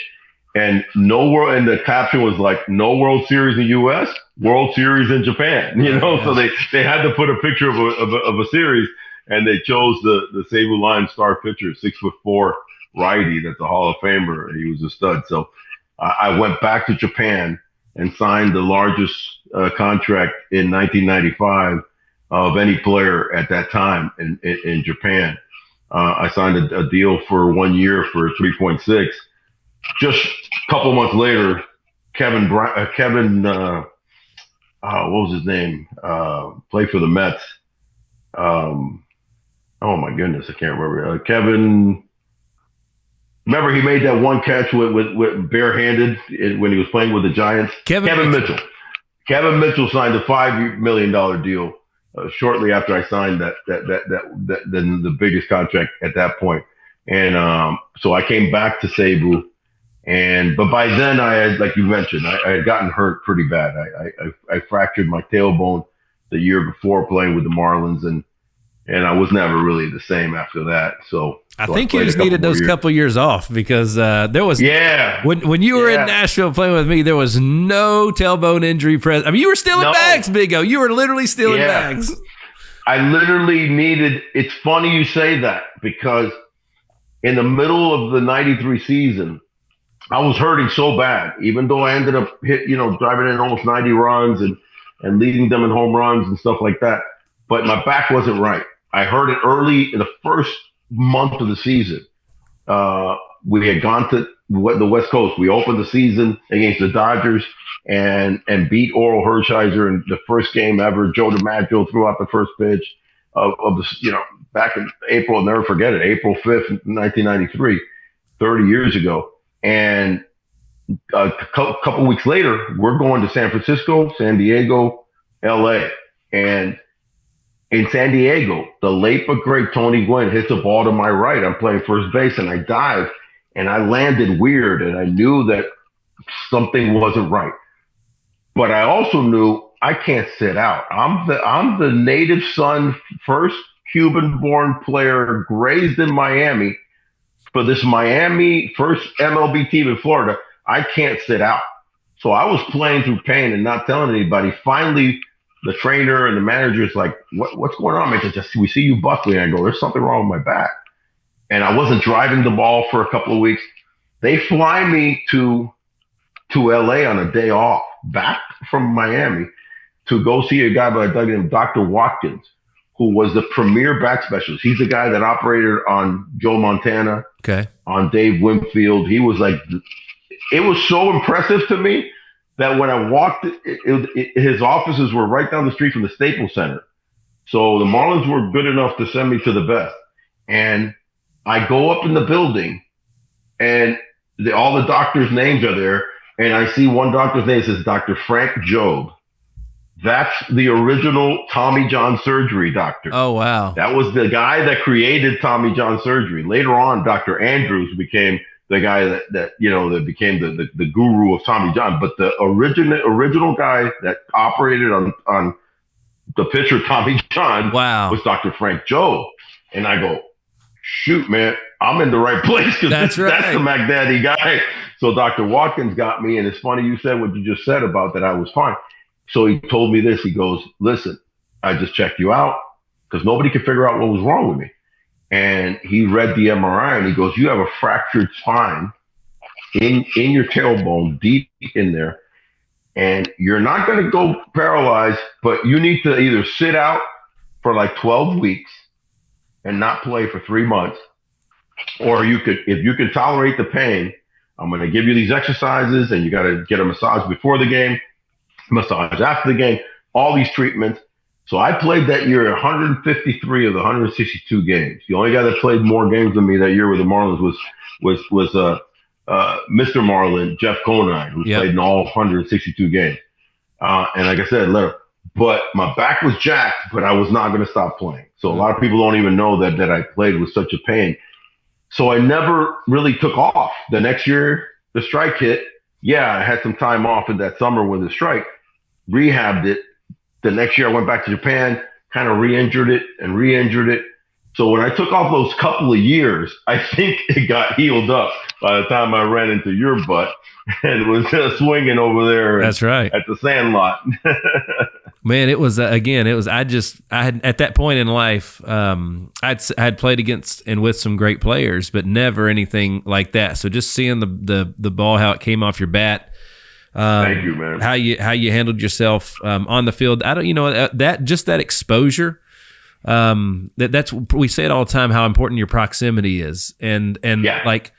and and the caption was like, "No World Series in the U.S., World Series in Japan." So they had to put a picture of a series, and they chose the Seibu Lions star pitcher, 6'4" righty, that's a Hall of Famer, and he was a stud. So I went back to Japan and signed the largest contract in 1995 of any player at that time in Japan. I signed a deal for 1 year for 3.6. Just a couple months later, Kevin, what was his name? Played for the Mets. Oh my goodness, I can't remember. Kevin. Remember, he made that one catch with barehanded when he was playing with the Giants. Kevin Mitchell. Kevin Mitchell signed a $5 million deal shortly after I signed the biggest contract at that point. And so I came back to Seibu, but by then I had, like you mentioned, I had gotten hurt pretty bad. I fractured my tailbone the year before playing with the Marlins, and I was never really the same after that. So I think you just needed those couple years off, because there was when you were in Nashville playing with me, there was no tailbone injury present. I mean, you were still in bags, Big O. You were literally still in bags. I literally needed. It's funny you say that, because in the middle of the '93 season, I was hurting so bad, even though I ended up driving in almost 90 runs and leading them in home runs and stuff like that. But my back wasn't right. I heard it early in the first month of the season. We had gone to the West Coast. We opened the season against the Dodgers and beat Oral Hershiser in the first game ever. Joe DiMaggio threw out the first pitch of the, back in April. I'll never forget it. April 5th, 1993, 30 years ago. And a couple weeks later, we're going to San Francisco, San Diego, LA. And in San Diego, the late but great Tony Gwynn hits a ball to my right. I'm playing first base and I dive and I landed weird and I knew that something wasn't right. But I also knew I can't sit out. I'm the native son, first Cuban-born player raised in Miami for this Miami first MLB team in Florida. I can't sit out. So I was playing through pain and not telling anybody. Finally, the trainer and the manager is like, what's going on, man? We see you buckling. I go, there's something wrong with my back. And I wasn't driving the ball for a couple of weeks. They fly me to LA on a day off, back from Miami, to go see a guy by the name of Dr. Watkins, who was the premier back specialist. He's the guy that operated on Joe Montana, on Dave Winfield. He was like, it was so impressive to me that when I walked, his offices were right down the street from the Staples Center. So the Marlins were good enough to send me to the best. And I go up in the building and all the doctors' names are there. And I see one doctor's name says Dr. Frank Jobe. That's the original Tommy John surgery doctor. Oh, wow. That was the guy that created Tommy John surgery. Later on, Dr. Andrews became the guy that became the guru of Tommy John. But the original guy that operated on the pitcher Tommy John was Dr. Frank Jobe. And I go, shoot, man, I'm in the right place because that's the McDaddy guy. So Dr. Watkins got me. And it's funny you said what you just said about that I was fine. So he told me this. He goes, listen, I just checked you out because nobody could figure out what was wrong with me. And he read the MRI and he goes, you have a fractured spine in your tailbone, deep in there. And you're not going to go paralyzed, but you need to either sit out for like 12 weeks and not play for 3 months. Or if you can tolerate the pain, I'm going to give you these exercises and you got to get a massage before the game, massage after the game, all these treatments. So I played that year 153 of the 162 games. The only guy that played more games than me that year with the Marlins was Mr. Marlin, Jeff Conine, who played in all 162 games. And like I said, but my back was jacked, but I was not going to stop playing. So a lot of people don't even know that I played with such a pain. So I never really took off. The next year, the strike hit. Yeah, I had some time off in that summer with the strike, rehabbed it. The next year I went back to Japan, kind of re-injured it. So when I took off those couple of years, I think it got healed up by the time I ran into your butt and was swinging over there. That's right. At the Sandlot. Man, it was I had at that point in life, I'd played against and with some great players, but never anything like that. So just seeing the ball, how it came off your bat. Thank you, man. How you handled yourself on the field. That exposure. That's we say it all the time how important your proximity is, and like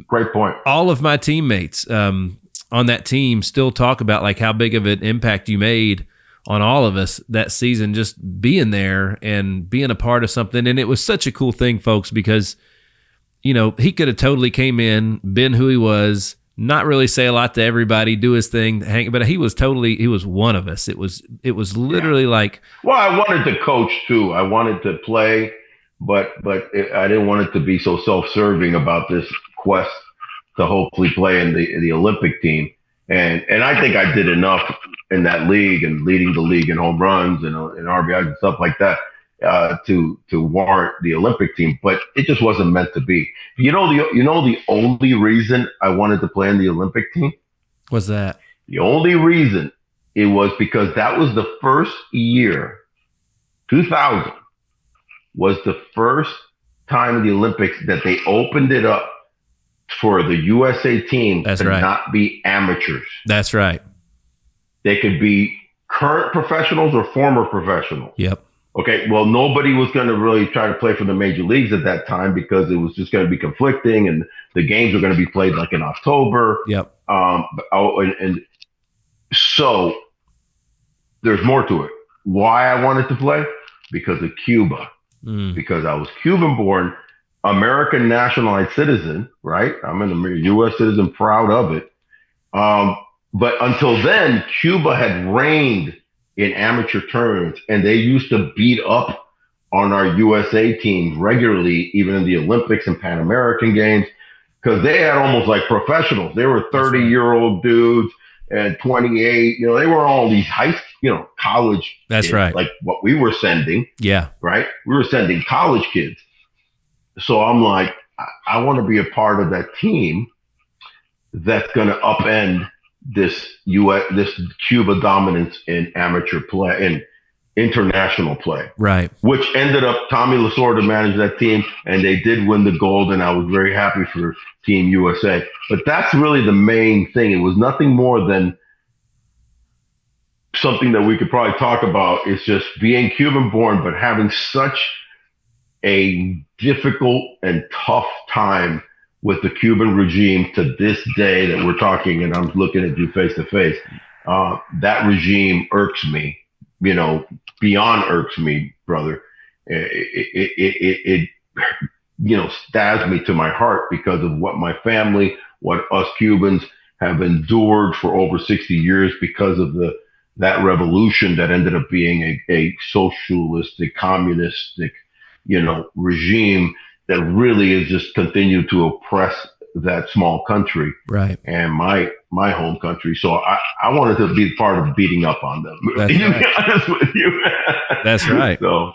great point. All of my teammates on that team still talk about like how big of an impact you made on all of us that season, just being there and being a part of something. And it was such a cool thing, folks, because he could have totally came in, been who he was, not really say a lot to everybody, do his thing, but he was one of us. It was literally like. Well, I wanted to coach too. I wanted to play, but I didn't want it to be so self-serving about this quest to hopefully play in the Olympic team. And I think I did enough in that league and leading the league in home runs and RBIs and stuff like that to warrant the Olympic team, but it just wasn't meant to be. The only reason I wanted to play in the Olympic team was that the only reason it was because that was the first year, 2000 was the first time in the Olympics that they opened it up for the USA team That's to right. not be amateurs. That's right. They could be current professionals or former professionals. Yep. Okay, well, nobody was going to really try to play for the major leagues at that time because it was just going to be conflicting, and the games were going to be played like in October. Yep. And so there's more to it. Why I wanted to play? Because of Cuba. Because I was Cuban born, American nationalized citizen, right? I'm an U.S. citizen, proud of it. But until then, Cuba had reigned in amateur tournaments, and they used to beat up on our USA teams regularly, even in the Olympics and Pan American games, because they had almost like professionals. They were 30-year-old dudes and 28. You know, they were all these college That's kids, right. like what we were sending. Yeah. Right? We were sending college kids. So I'm like, I want to be a part of that team that's going to upend this Cuba dominance in amateur play, in international play. Right. Which ended up Tommy Lasorda managed that team, and they did win the gold, and I was very happy for Team USA. But that's really the main thing. It was nothing more than something that we could probably talk about. Is just being Cuban born, but having such a difficult and tough time with the Cuban regime to this day that we're talking, and I'm looking at you face to face. That regime irks me, beyond irks me, brother. It stabs me to my heart because of what my family, what us Cubans have endured for over 60 years because of that revolution that ended up being a socialistic, communistic, regime that really has just continued to oppress that small country, right, and my home country. So I wanted to be part of beating up on them. That's to right. be honest with you. That's right. So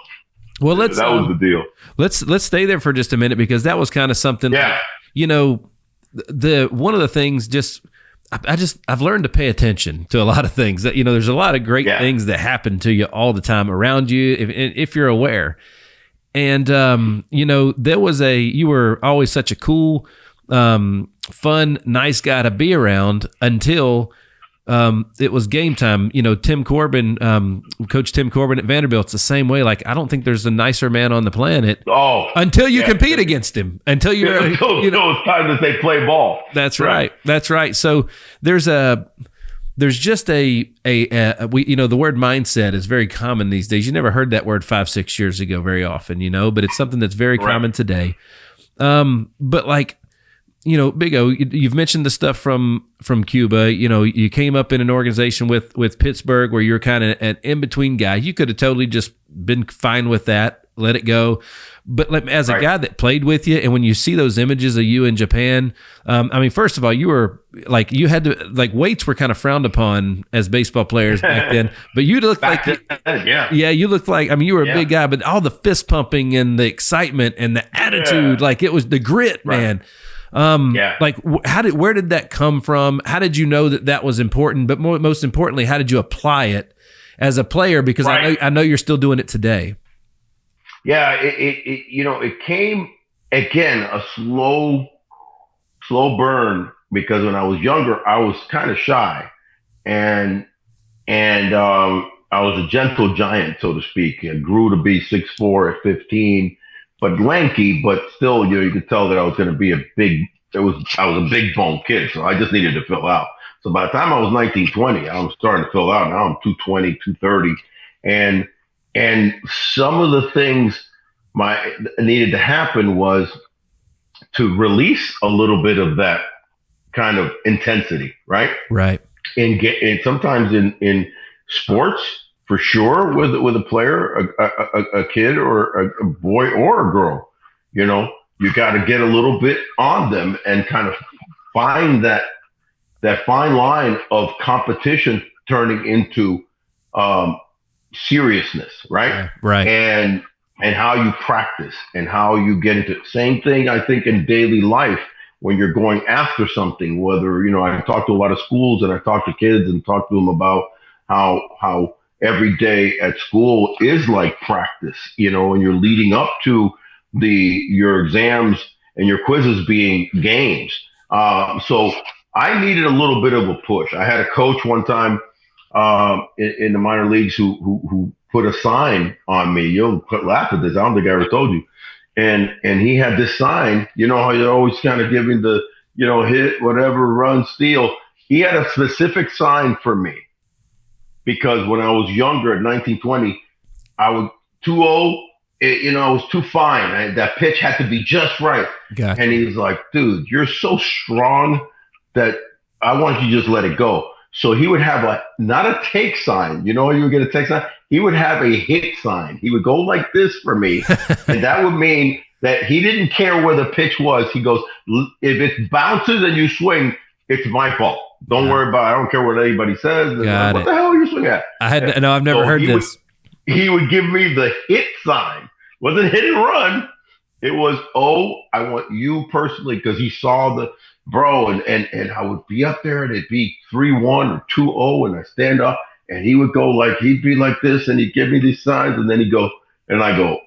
well, that was the deal. Let's stay there for just a minute, because that was kind of something. Yeah. The one of the things I've learned to pay attention to a lot of things. That there's a lot of great things that happen to you all the time around you if you're aware. And, you were always such a cool, fun, nice guy to be around until it was game time. Tim Corbin, Coach Tim Corbin at Vanderbilt's the same way. Like, I don't think there's a nicer man on the planet until you compete against him, until you're, it's time to say play ball. That's right. That's right. So there's just the word mindset is very common these days. You never heard that word 5-6 years ago very often, but it's something that's very common today. But like, Big O, you've mentioned the stuff from Cuba. You came up in an organization with Pittsburgh where you're kind of an in-between guy. You could have totally just been fine with that, let it go. But as a guy that played with you, and when you see those images of you in Japan, first of all, you had to, weights were kind of frowned upon as baseball players back then, but you looked you looked like, you were a big guy, but all the fist pumping and the excitement and the attitude, it was the grit, man. Where did that come from? How did you know that was important? But most importantly, how did you apply it as a player? Because I know you're still doing it today. Yeah, it came, again, a slow burn, because when I was younger, I was kind of shy, and I was a gentle giant, so to speak. I grew to be 6'4" at 15, but lanky, but still, you could tell that I was going to be I was a big bone kid, so I just needed to fill out. So by the time I was 19, 20, I was starting to fill out. Now I'm 220, 230, and some of the things needed to happen was to release a little bit of that kind of intensity, right? Right. And sometimes in sports, for sure, with a player, a kid or a boy or a girl, you got to get a little bit on them and kind of find that fine line of competition turning into seriousness, right? Yeah, right. And how you practice and how you get into it. Same thing, I think, in daily life when you're going after something, whether, I talk to a lot of schools and I talk to kids and talk to them about how every day at school is like practice, and you're leading up to your exams and your quizzes being games. So I needed a little bit of a push. I had a coach one time in the minor leagues who put a sign on me. You'll laugh at this. I don't think I ever told you. And he had this sign. You know how you're always kind of giving the, hit, whatever, run, steal. He had a specific sign for me because when I was younger at 19, 20, I would 2-0. I was too fine. That pitch had to be just right. Gotcha. And he was like, dude, you're so strong that I want you to just let it go. So he would have not a take sign. You would get a take sign. He would have a hit sign. He would go like this for me. And that would mean that he didn't care where the pitch was. He goes, if it bounces and you swing, it's my fault. Don't worry about it. I don't care what anybody says. Got what the hell are you swinging at? I've never heard this. He would give me the hit sign. It wasn't hit and run. It was, I want you personally, because he saw the bro, and I would be up there and it'd be 3-1 or 2-0, and I stand up and he would go he'd be like this and he'd give me these signs, and then he'd go, and I go,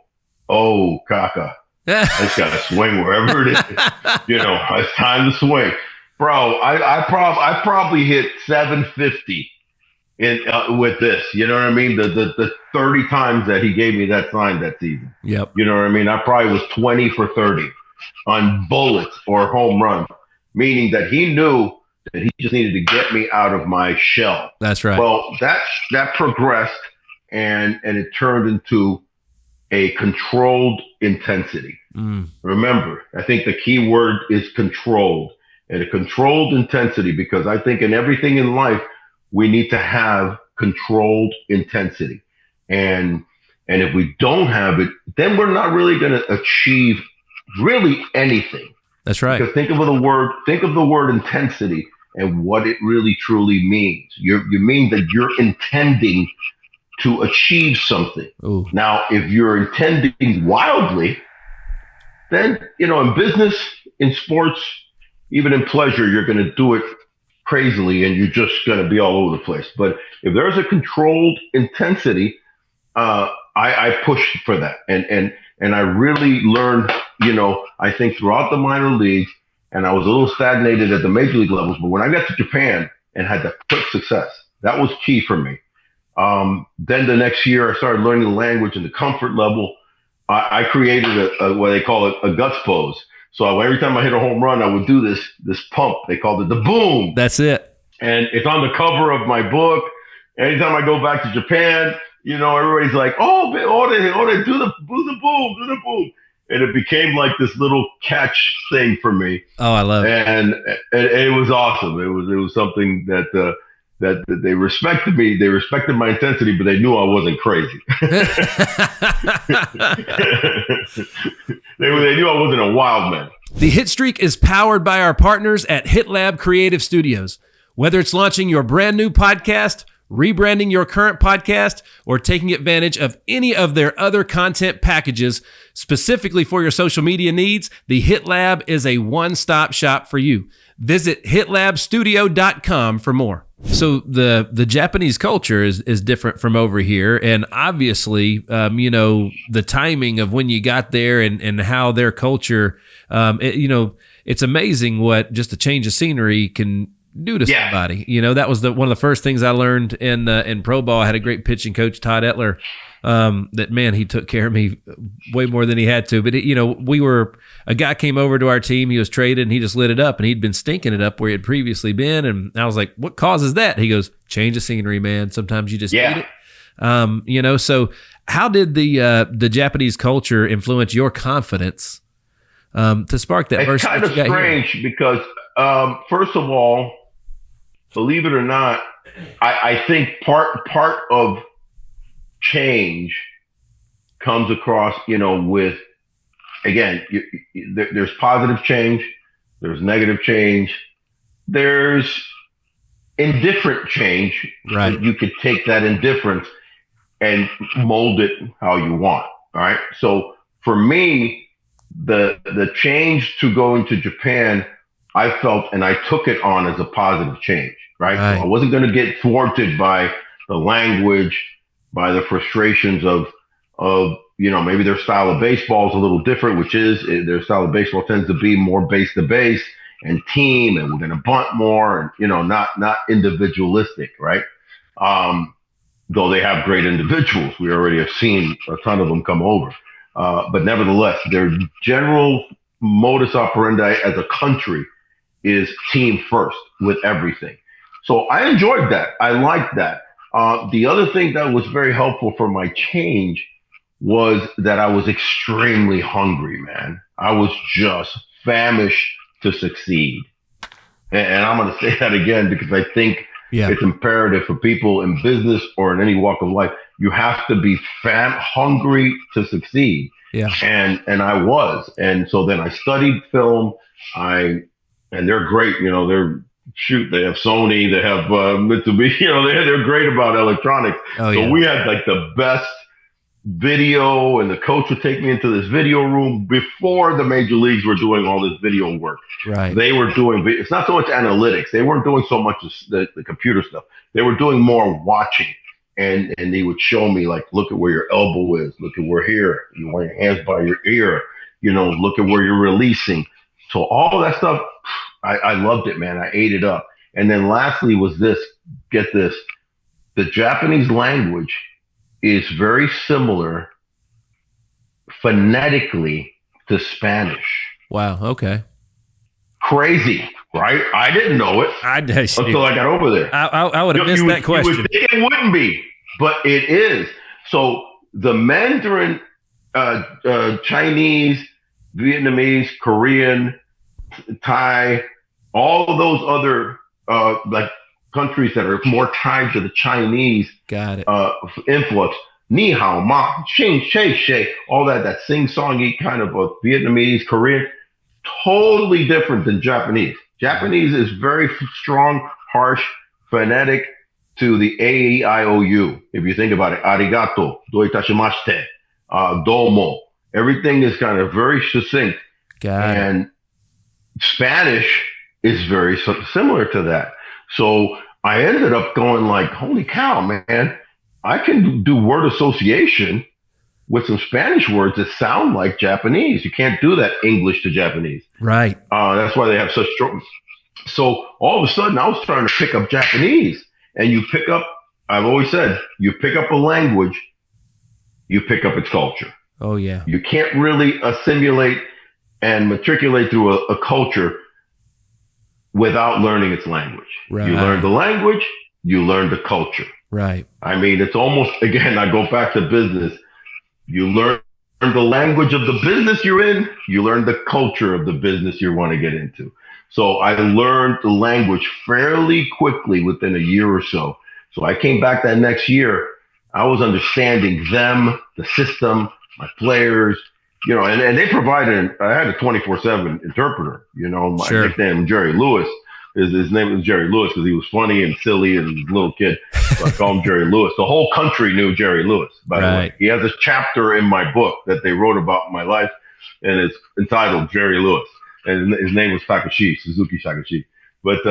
oh, Kaka, I just got to swing wherever it is. It's time to swing. Bro, I probably hit 750 with this. You know what I mean? The 30 times that he gave me that sign that season. Yep. You know what I mean? I probably was 20 for 30 on bullets or home runs, meaning that he knew that he just needed to get me out of my shell. That's right. Well, that progressed and it turned into a controlled intensity. Remember, I think the key word is controlled, and a controlled intensity, because I think in everything in life, we need to have controlled intensity. And if we don't have it, then we're not really going to achieve really anything. That's right. Because think of the word intensity and what it really truly means. You mean that you're intending to achieve something. Ooh. Now, if you're intending wildly, then, in business, in sports, even in pleasure, you're going to do it crazily and you're just going to be all over the place. But if there's a controlled intensity, I pushed for that. And I really learned, I think throughout the minor leagues, and I was a little stagnated at the major league levels. But when I got to Japan and had that quick success, that was key for me. Then the next year, I started learning the language and the comfort level. I created what they call a guts pose. So every time I hit a home run, I would do this pump. They called it the boom. That's it. And it's on the cover of my book. Anytime I go back to Japan, everybody's like, they do the boom. And it became like this little catch thing for me. Oh, I love it. And it was awesome. It was something that they respected me. They respected my intensity, but they knew I wasn't crazy. They knew I wasn't a wild man. The Hit Streak is powered by our partners at HitLab Creative Studios. Whether it's launching your brand new podcast, rebranding your current podcast, or taking advantage of any of their other content packages specifically for your social media needs, the HitLab is a one-stop shop for you. Visit hitlabstudio.com for more. So the Japanese culture is different from over here, and obviously, the timing of when you got there and how their culture, it's amazing what just a change of scenery can do to somebody. That was one of the first things I learned in pro ball. I had a great pitching coach, Todd Etler, that man, he took care of me way more than he had to. But a guy came over to our team. He was traded and he just lit it up, and he'd been stinking it up where he had previously been. And I was like, what causes that? He goes, change of scenery, man. Sometimes you just need it. So how did the Japanese culture influence your confidence to spark that? It's kind of strange because, first of all, believe it or not, I think part of change comes across, with, again, there's positive change, there's negative change, there's indifferent change. Right. You could take that indifference and mold it how you want. All right. So for me, the change to going to Japan, I felt, and I took it on as a positive change, right? So I wasn't going to get thwarted by the language, by the frustrations of maybe their style of baseball is a little different, which is their style of baseball tends to be more base to base and team, and we're going to bunt more, and not individualistic, right? Though they have great individuals, we already have seen a ton of them come over. But nevertheless, their general modus operandi as a country is team first with everything. So I enjoyed that. I liked that. The other thing that was very helpful for my change was that I was extremely hungry, man. I was just famished to succeed. And I'm going to say that again because I think it's imperative for people in business or in any walk of life. You have to be hungry to succeed. Yeah. And I was. And so then I studied film. And they're great. They have Sony, they have Mitsubishi, they're great about electronics. So we had like the best video, and the coach would take me into this video room before the major leagues were doing all this video work. Right. They were doing, it's not so much analytics. They weren't doing so much the computer stuff. They were doing more watching. And they would show me, like, look at where your elbow is. Look at where here. You want your hands by your ear. Look at where you're releasing. So all of that stuff, I loved it, man. I ate it up. And then lastly was this, get this, the Japanese language is very similar phonetically to Spanish. Wow. Okay. Crazy, right? I didn't know it until I got over there. I would have missed that question. You would think it wouldn't be, but it is. So the Mandarin, Chinese, Vietnamese, Korean, Thai, all of those other like countries that are more tied to the Chinese influx. Ni hao ma, xing shay shay, all that sing-songy kind of a Vietnamese, Korean, totally different than Japanese. Japanese is very strong, harsh, phonetic to the A-E-I-O-U. If you think about it, arigato, do itashimashite, domo. Everything is kind of very succinct. And Spanish is very similar to that. So I ended up going like, holy cow, man, I can do word association with some Spanish words that sound like Japanese. You can't do that English to Japanese. Right. That's why they have such strong. So all of a sudden I was trying to pick up Japanese, and you pick up, I've always said, you pick up a language, you pick up its culture. Oh yeah. You can't really assimilate and matriculate through a culture without learning its language. Right. You learn the language, you learn the culture. Right. I mean, it's almost, again, I go back to business. You learn the language of the business you're in, you learn the culture of the business you want to get into. So I learned the language fairly quickly within a year or so. So I came back that next year, I was understanding them, the system, my players, and they provided, I had a 24/7 interpreter, my nickname, Jerry Lewis. His name was Jerry Lewis because he was funny and silly and a little kid. So I call him Jerry Lewis. The whole country knew Jerry Lewis, by the way. He has a chapter in my book that they wrote about my life, and it's entitled Jerry Lewis. And his name was Suzuki Takashi. But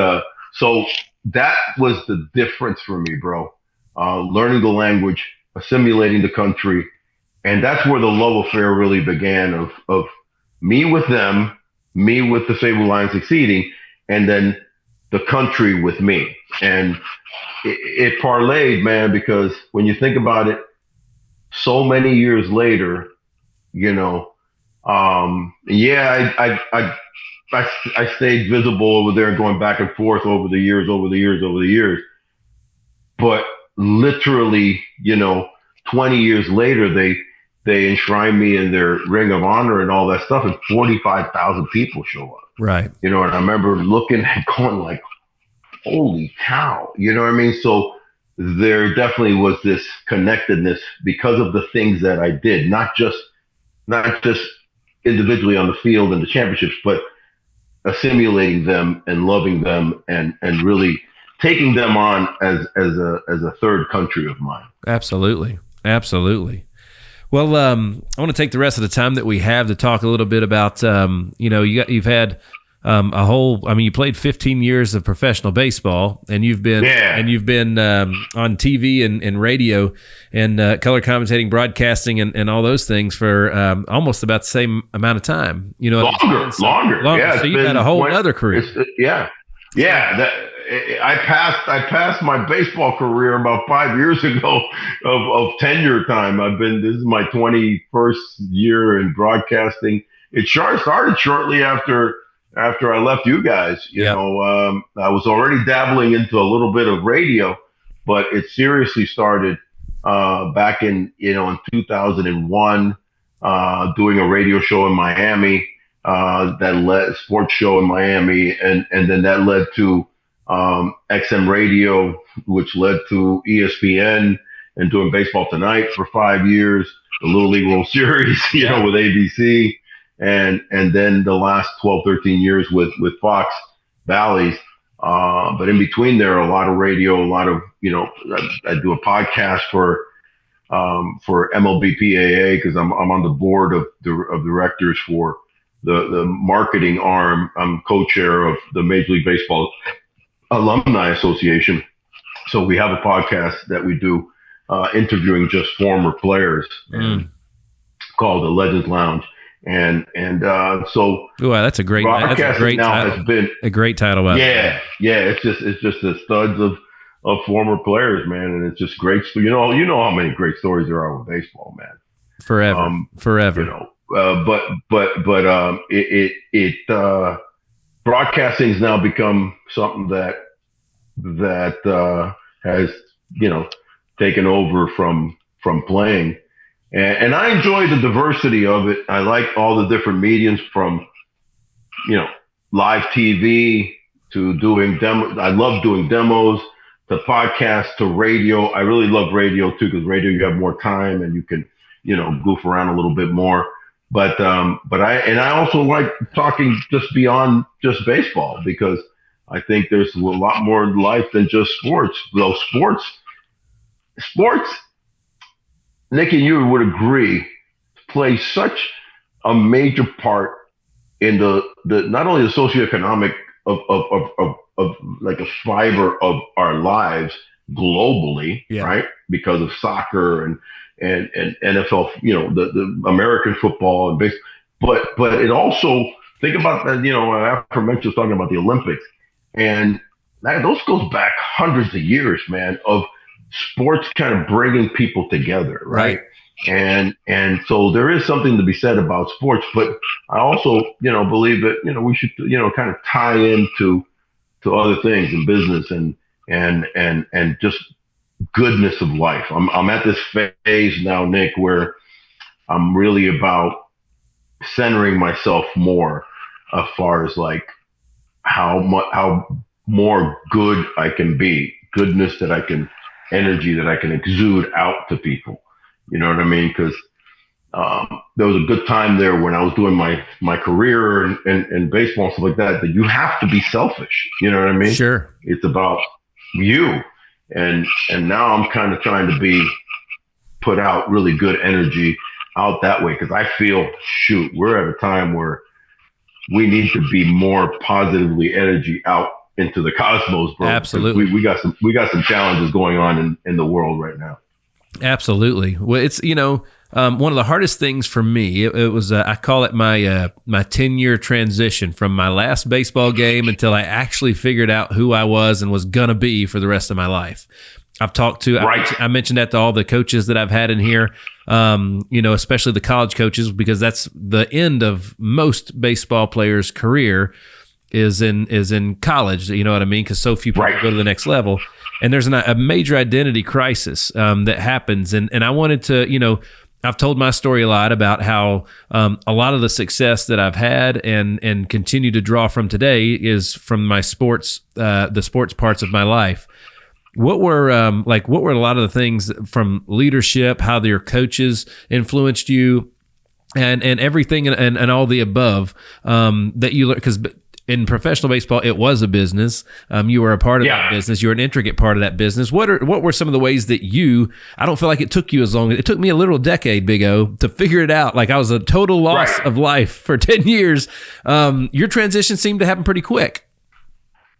so that was the difference for me, bro. Learning the language, assimilating the country. And that's where the love affair really began of me with them, me with the Seibu Lions succeeding, and then the country with me. And it parlayed, man, because when you think about it, so many years later, I stayed visible over there, going back and forth over the years. But literally, 20 years later, they enshrine me in their Ring of Honor and all that stuff, and 45,000 people show up. Right. And I remember looking and going like, holy cow. You know what I mean? So there definitely was this connectedness because of the things that I did, not just individually on the field and the championships, but assimilating them and loving them and really taking them on as a third country of mine. Absolutely. Well, I want to take the rest of the time that we have to talk a little bit about, you've had a whole. I mean, you played 15 years of professional baseball, and you've been on TV and radio and color commentating, broadcasting, and all those things for almost about the same amount of time. You know, longer. Yeah, so you've had a whole other career. I passed my baseball career about 5 years ago of tenure time. This is my 21st year in broadcasting. It started shortly after I left you guys. You know, I was already dabbling into a little bit of radio, but it seriously started back in 2001, doing a radio show in Miami, that led sports show in Miami, and then that led to XM Radio, which led to ESPN, and doing Baseball Tonight for 5 years, the Little League World Series, with ABC, and then the last 12, 13 years with Fox Valleys. But in between there, a lot of radio, a lot of, I do a podcast for MLBPAA, because I'm on the board of directors for the marketing arm. I'm co-chair of the Major League Baseball Alumni Association. So we have a podcast that we do interviewing just former players called the Legends Lounge. And so that's a great title. Has been a great title. It's just the studs of former players, man, and it's just great. So you know how many great stories there are with baseball, man. Forever. Broadcasting's now become something that has taken over from playing, and I enjoy the diversity of it. I like all the different mediums, from live TV to doing demos. I love doing demos, to podcast, to radio. I really love radio too, because radio you have more time and you can goof around a little bit more. But I also like talking just beyond just baseball, because I think there's a lot more life than just sports. Though sports, Nick and you would agree, play such a major part in the not only the socioeconomic of like a fiber of our lives globally, right? Because of soccer and NFL, the American football and baseball, but it also, think about that, aforementioned was talking about the Olympics, and those goes back hundreds of years, man, of sports kind of bringing people together, right? And so there is something to be said about sports, but I also, believe that, we should, kind of tie into other things in business and just goodness of life. I'm at this phase now, Nick, where I'm really about centering myself more as far as like how more good I can be, goodness that I can, energy that I can exude out to people. You know what I mean? Because there was a good time there when I was doing my career and baseball and stuff like that you have to be selfish. You know what I mean? Sure. It's about you. And now I'm kind of trying to put out really good energy out that way, because I feel, we're at a time where we need to be more positively energy out into the cosmos, bro. Absolutely. We got some challenges going on in the world right now. Absolutely. Well, it's, one of the hardest things for me, it was, I call it my 10-year transition from my last baseball game until I actually figured out who I was and was going to be for the rest of my life. I've talked to, I mentioned that to all the coaches that I've had in here, especially the college coaches, because that's the end of most baseball players' career is in college. You know what I mean? Because so few people go to the next level. And there's a major identity crisis that happens. And I wanted to, I've told my story a lot about how a lot of the success that I've had and continue to draw from today is from my sports, the sports parts of my life. What were a lot of the things from leadership, how your coaches influenced you, and everything and all the above that you learned? Because in professional baseball, it was a business. You were a part of that business. You were an intricate part of that business. What were some of the ways that I don't feel like it took you as long. It took me a literal decade, Big O, to figure it out. Like I was a total loss of life for 10 years. Your transition seemed to happen pretty quick.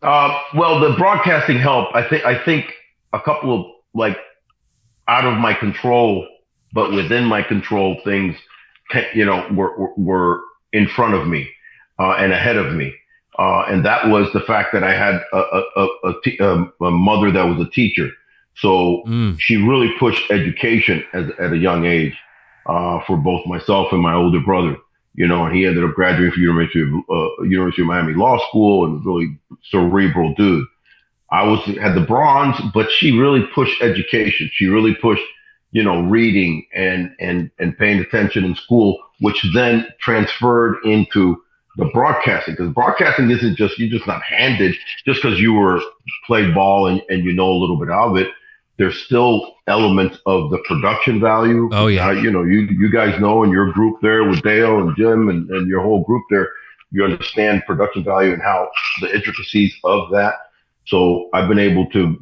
Well, the broadcasting helped. I think a couple of like out of my control, but within my control things, were in front of me and ahead of me. And that was the fact that I had a mother that was a teacher. So she really pushed education at a young age for both myself and my older brother. And he ended up graduating from University of Miami Law School, and really cerebral dude. I had the bronze, but she really pushed education. She really pushed, reading and paying attention in school, which then transferred into the broadcasting. Because broadcasting isn't you're just not handed just because you played ball and you know a little bit of it. There's still elements of the production value. Oh, yeah. You guys know in your group there with Dale and Jim and your whole group there, you understand production value and how the intricacies of that. So I've been able to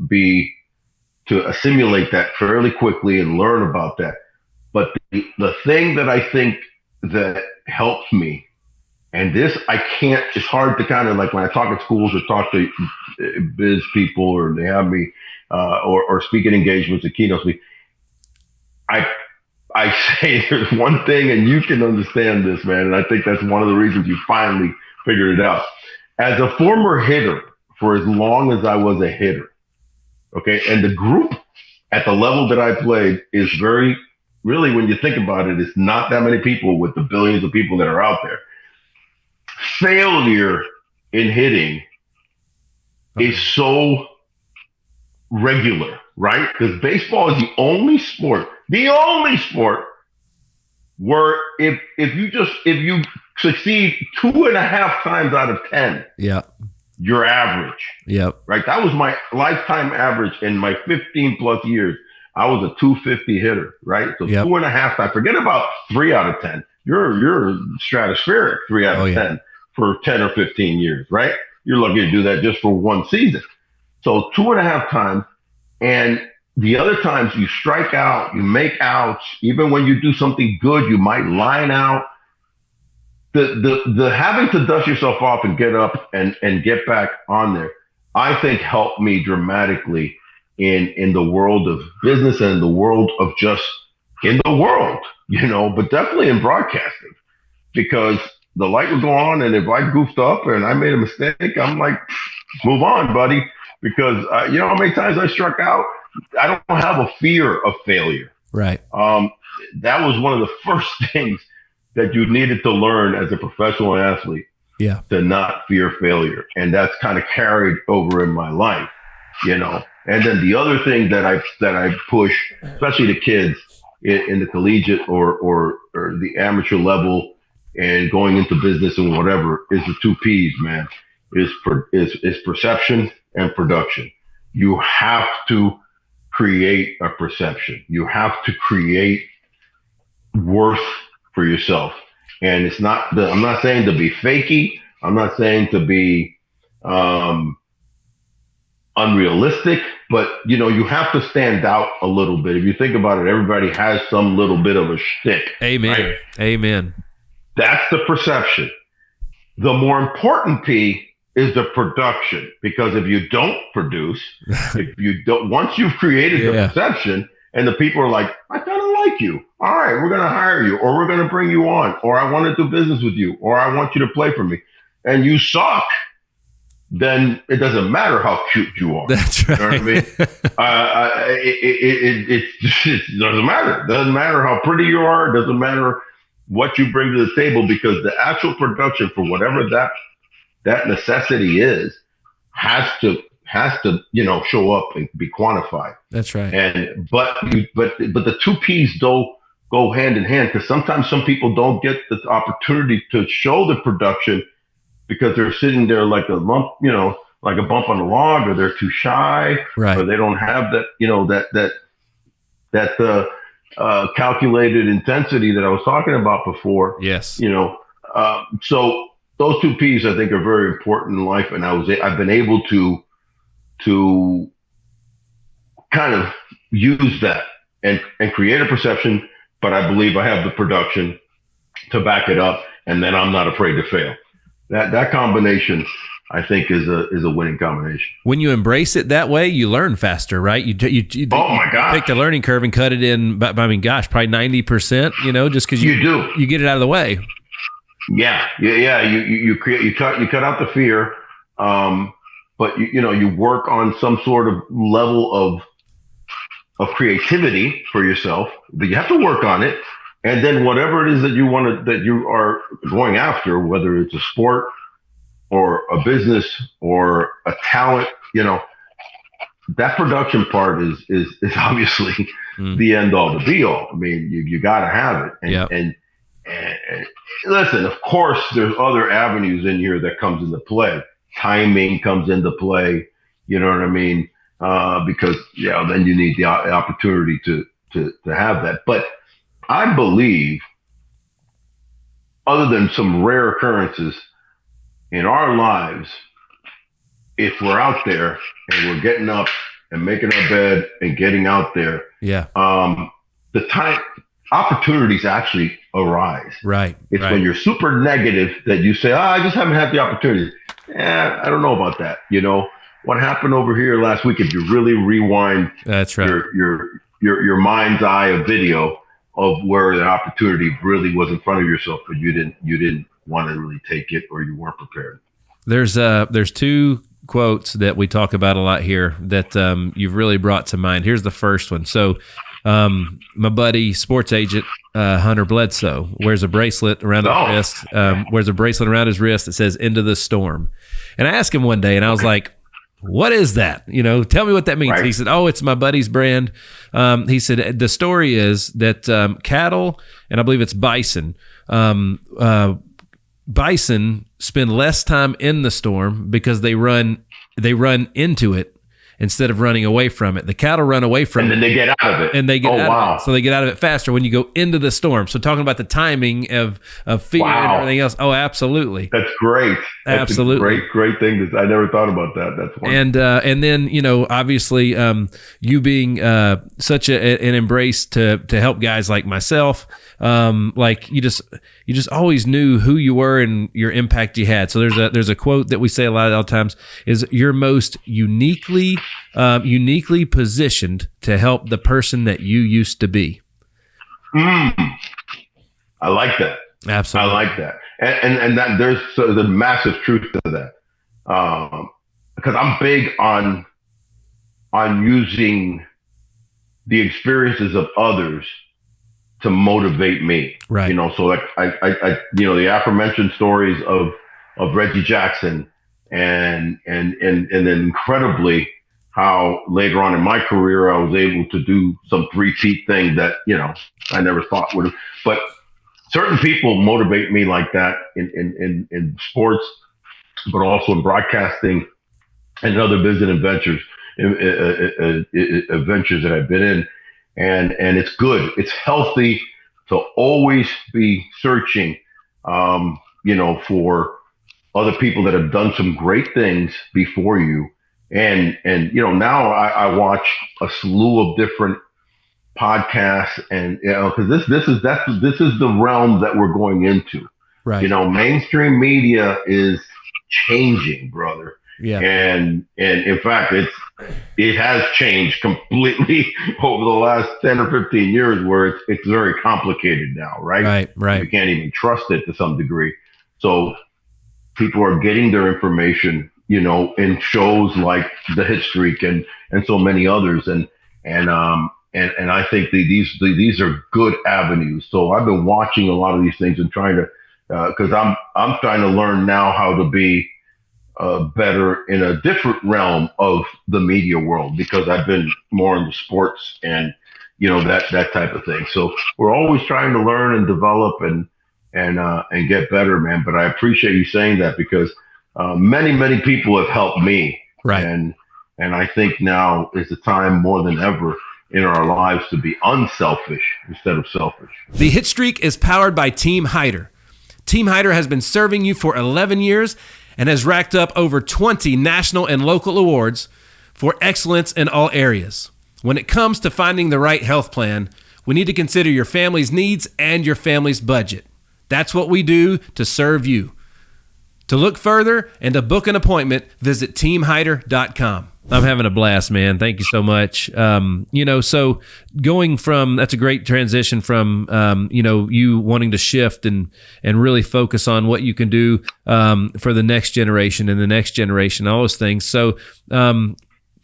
assimilate that fairly quickly and learn about that. But the thing that I think that helps me, and this it's hard to kind of like when I talk at schools or talk to biz people or they have me or speaking engagements or keynote speak, I say there's one thing, and you can understand this, man, and I think that's one of the reasons you finally figured it out. As a former hitter, for as long as I was a hitter, okay, and the group at the level that I played is really, when you think about it, it's not that many people with the billions of people that are out there. Failure in hitting is so regular, right? Because baseball is the only sport where if you succeed 2.5 times out of 10, you're average. Yep. Right. That was my lifetime average in my 15 plus years. I was a 250 hitter, right? So 2.5 times. Forget about 3 out of 10. You're stratospheric 3 out of 10 for 10 or 15 years, right? You're lucky to do that just for one season. So 2.5 times. And the other times you strike out, you make outs. Even when you do something good, you might line out. The having to dust yourself off and get up and get back on there, I think helped me dramatically in the world of business and the world of just in the world, but definitely in broadcasting, because the light would go on, and if I goofed up and I made a mistake, I'm like, move on, buddy, because you know how many times I struck out? I don't have a fear of failure. Right. That was one of the first things that you needed to learn as a professional athlete. Yeah. To not fear failure. And that's kind of carried over in my life, And then the other thing that I push, especially to kids in the collegiate or the amateur level and going into business and whatever, is the 2 P's, man, is perception and production. You have to create a perception. You have to create worth for yourself. And it's not I'm not saying to be fakey. I'm not saying to be unrealistic, but you have to stand out a little bit. If you think about it, everybody has some little bit of a shtick. Amen. Right? Amen. That's the perception. The more important P is the production, because if you don't produce, once you've created the perception and the people are like, I kind of like you. All right, we're going to hire you, or we're going to bring you on, or I want to do business with you, or I want you to play for me, and you suck, then it doesn't matter how cute you are. That's right. You know what I mean? It doesn't matter. It doesn't matter how pretty you are. It doesn't matter what you bring to the table, because the actual production for whatever that necessity is has to show up and be quantified. That's right. And but the 2 P's don't go hand in hand, because sometimes some people don't get the opportunity to show the production because they're sitting there like a lump, like a bump on the log, or they're too shy, right, or they don't have that calculated intensity that I was talking about before. Yes. So those two P's I think are very important in life, and I've been able to kind of use that and create a perception, but I believe I have the production to back it up, and then I'm not afraid to fail. That combination, I think, is a winning combination. When you embrace it that way, you learn faster, right? You oh my God, take the learning curve and cut it in. I mean, gosh, probably 90%. Just because you get it out of the way. Yeah. You cut out the fear, but you work on some sort of level of creativity for yourself. But you have to work on it. And then whatever it is that you are going after, whether it's a sport or a business or a talent, that production part is obviously the end all, the be all. I mean, you got to have it. And listen, of course, there's other avenues in here that comes into play. Timing comes into play. You know what I mean? Because then you need the opportunity to have that. But I believe, other than some rare occurrences in our lives, if we're out there and we're getting up and making our bed and getting out there, the time opportunities actually arise. Right. It's when you're super negative that you say, I just haven't had the opportunity. I don't know about that. What happened over here last week? If you really rewind, that's right, your mind's eye of video of where the opportunity really was in front of yourself, but you didn't want to really take it, or you weren't prepared. There's two quotes that we talk about a lot here that you've really brought to mind. Here's the first one. So my buddy, sports agent Hunter Bledsoe, wears a bracelet around his wrist. That says "Into the Storm." And I asked him one day, and I was like, what is that? Tell me what that means. Right. He said, it's my buddy's brand. He said, the story is that cattle, and I believe it's bison, bison spend less time in the storm because they run into it instead of running away from it. The cattle run away from it. And then they get out of it. And they get out of it. So they get out of it faster when you go into the storm. So talking about the timing of fear and everything else. Oh, absolutely. That's great. That's absolutely. a great thing. I never thought about that. That's wonderful. And then, obviously you being such an embrace to help guys like myself, like you just always knew who you were and your impact you had. So there's a quote that we say a lot of times is you're most uniquely positioned to help the person that you used to be. I like that. Absolutely. I like that. And that there's the massive truth to that. Because I'm big on using the experiences of others to motivate me. Right. So like I the aforementioned stories of Reggie Jackson and then incredibly how later on in my career I was able to do some three-peat thing that I never thought would have. But certain people motivate me like that in sports, but also in broadcasting and other business adventures that I've been in. And it's good. It's healthy to always be searching, for other people that have done some great things before you. And now I watch a slew of different podcasts, and because this is the realm that we're going into. Right. Mainstream media is changing, brother. Yeah. And in fact, it has changed completely over the last 10 or 15 years, where it's very complicated now, right? Right. You can't even trust it to some degree. So people are getting their information, in shows like the Hitstreak and so many others, and I think these are good avenues. So I've been watching a lot of these things and trying to, because I'm trying to learn now how to be better in a different realm of the media world, because I've been more in the sports and that type of thing. So we're always trying to learn and develop and get better, man. But I appreciate you saying that, because many people have helped me, right? And I think now is the time more than ever in our lives to be unselfish instead of selfish. The Hitstreak is powered by Team Hyder. Team Hider has been serving you for 11 years and has racked up over 20 national and local awards for excellence in all areas. When it comes to finding the right health plan, we need to consider your family's needs and your family's budget. That's what we do to serve you. To look further and to book an appointment, visit teamhider.com. I'm having a blast, man. Thank you so much. So going from, that's a great transition from, you wanting to shift and really focus on what you can do for the next generation and the next generation, all those things. So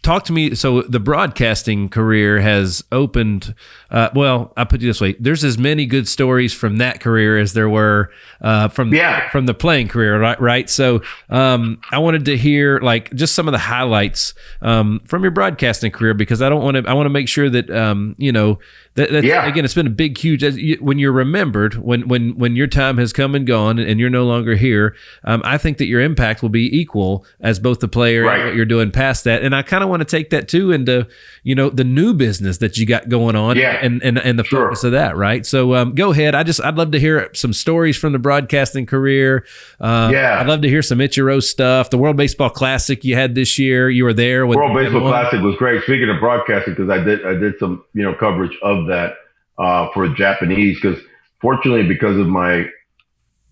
talk to me. So the broadcasting career has opened, I'll put it this way. There's as many good stories from that career as there were from the playing career, right? So I wanted to hear like just some of the highlights from your broadcasting career, because I want to make sure that, again, it's been a big, huge, when you're remembered, when your time has come and gone and you're no longer here, I think that your impact will be equal as both the player and what you're doing past that. And I kind of want to take that too into, the new business that you got going on and the focus of that, right? So go ahead. I'd love to hear some stories from the broadcasting career. I'd love to hear some Ichiro stuff. The World Baseball Classic you had this year, you were there. World Baseball Classic was great. Speaking of broadcasting, because I did some, coverage of that for Japanese, because fortunately, because of my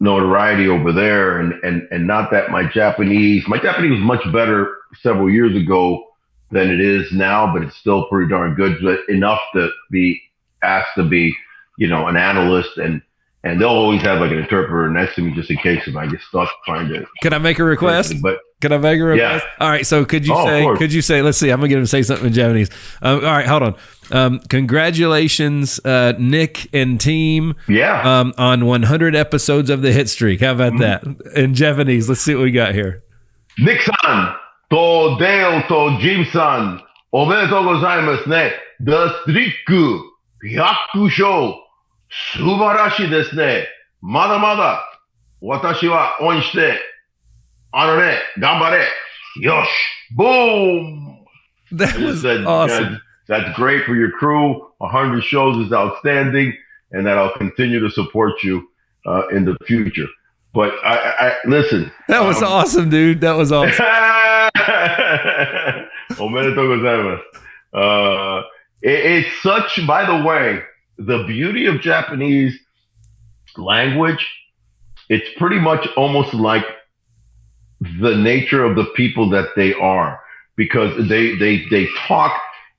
notoriety over there and not that my Japanese was much better several years ago than it is now, but it's still pretty darn good, but enough to be asked to be, an analyst, and they'll always have like an interpreter next to me just in case if I get stuck trying to. Can I make a request? Can I make a request? Yeah. All right. So could you say, let's see, I'm gonna get him to say something in Japanese. All right, hold on. Congratulations, Nick and team. Yeah. On 100 episodes of the Hitstreak. How about that in Japanese? Let's see what we got here. Nick-san to Dale to Jim-san, おめでとうございますね。Destrade 100勝。素晴らしいですね。まだまだ私は応援して、頑張れ。よし。Boom. That was awesome. That's great for your crew. 100 shows is outstanding, and that I'll continue to support you in the future. But I listen. That was awesome, dude. That was awesome. おめでとうございます。It's such, by the way, the beauty of Japanese language, it's pretty much almost like the nature of the people that they are, because they talk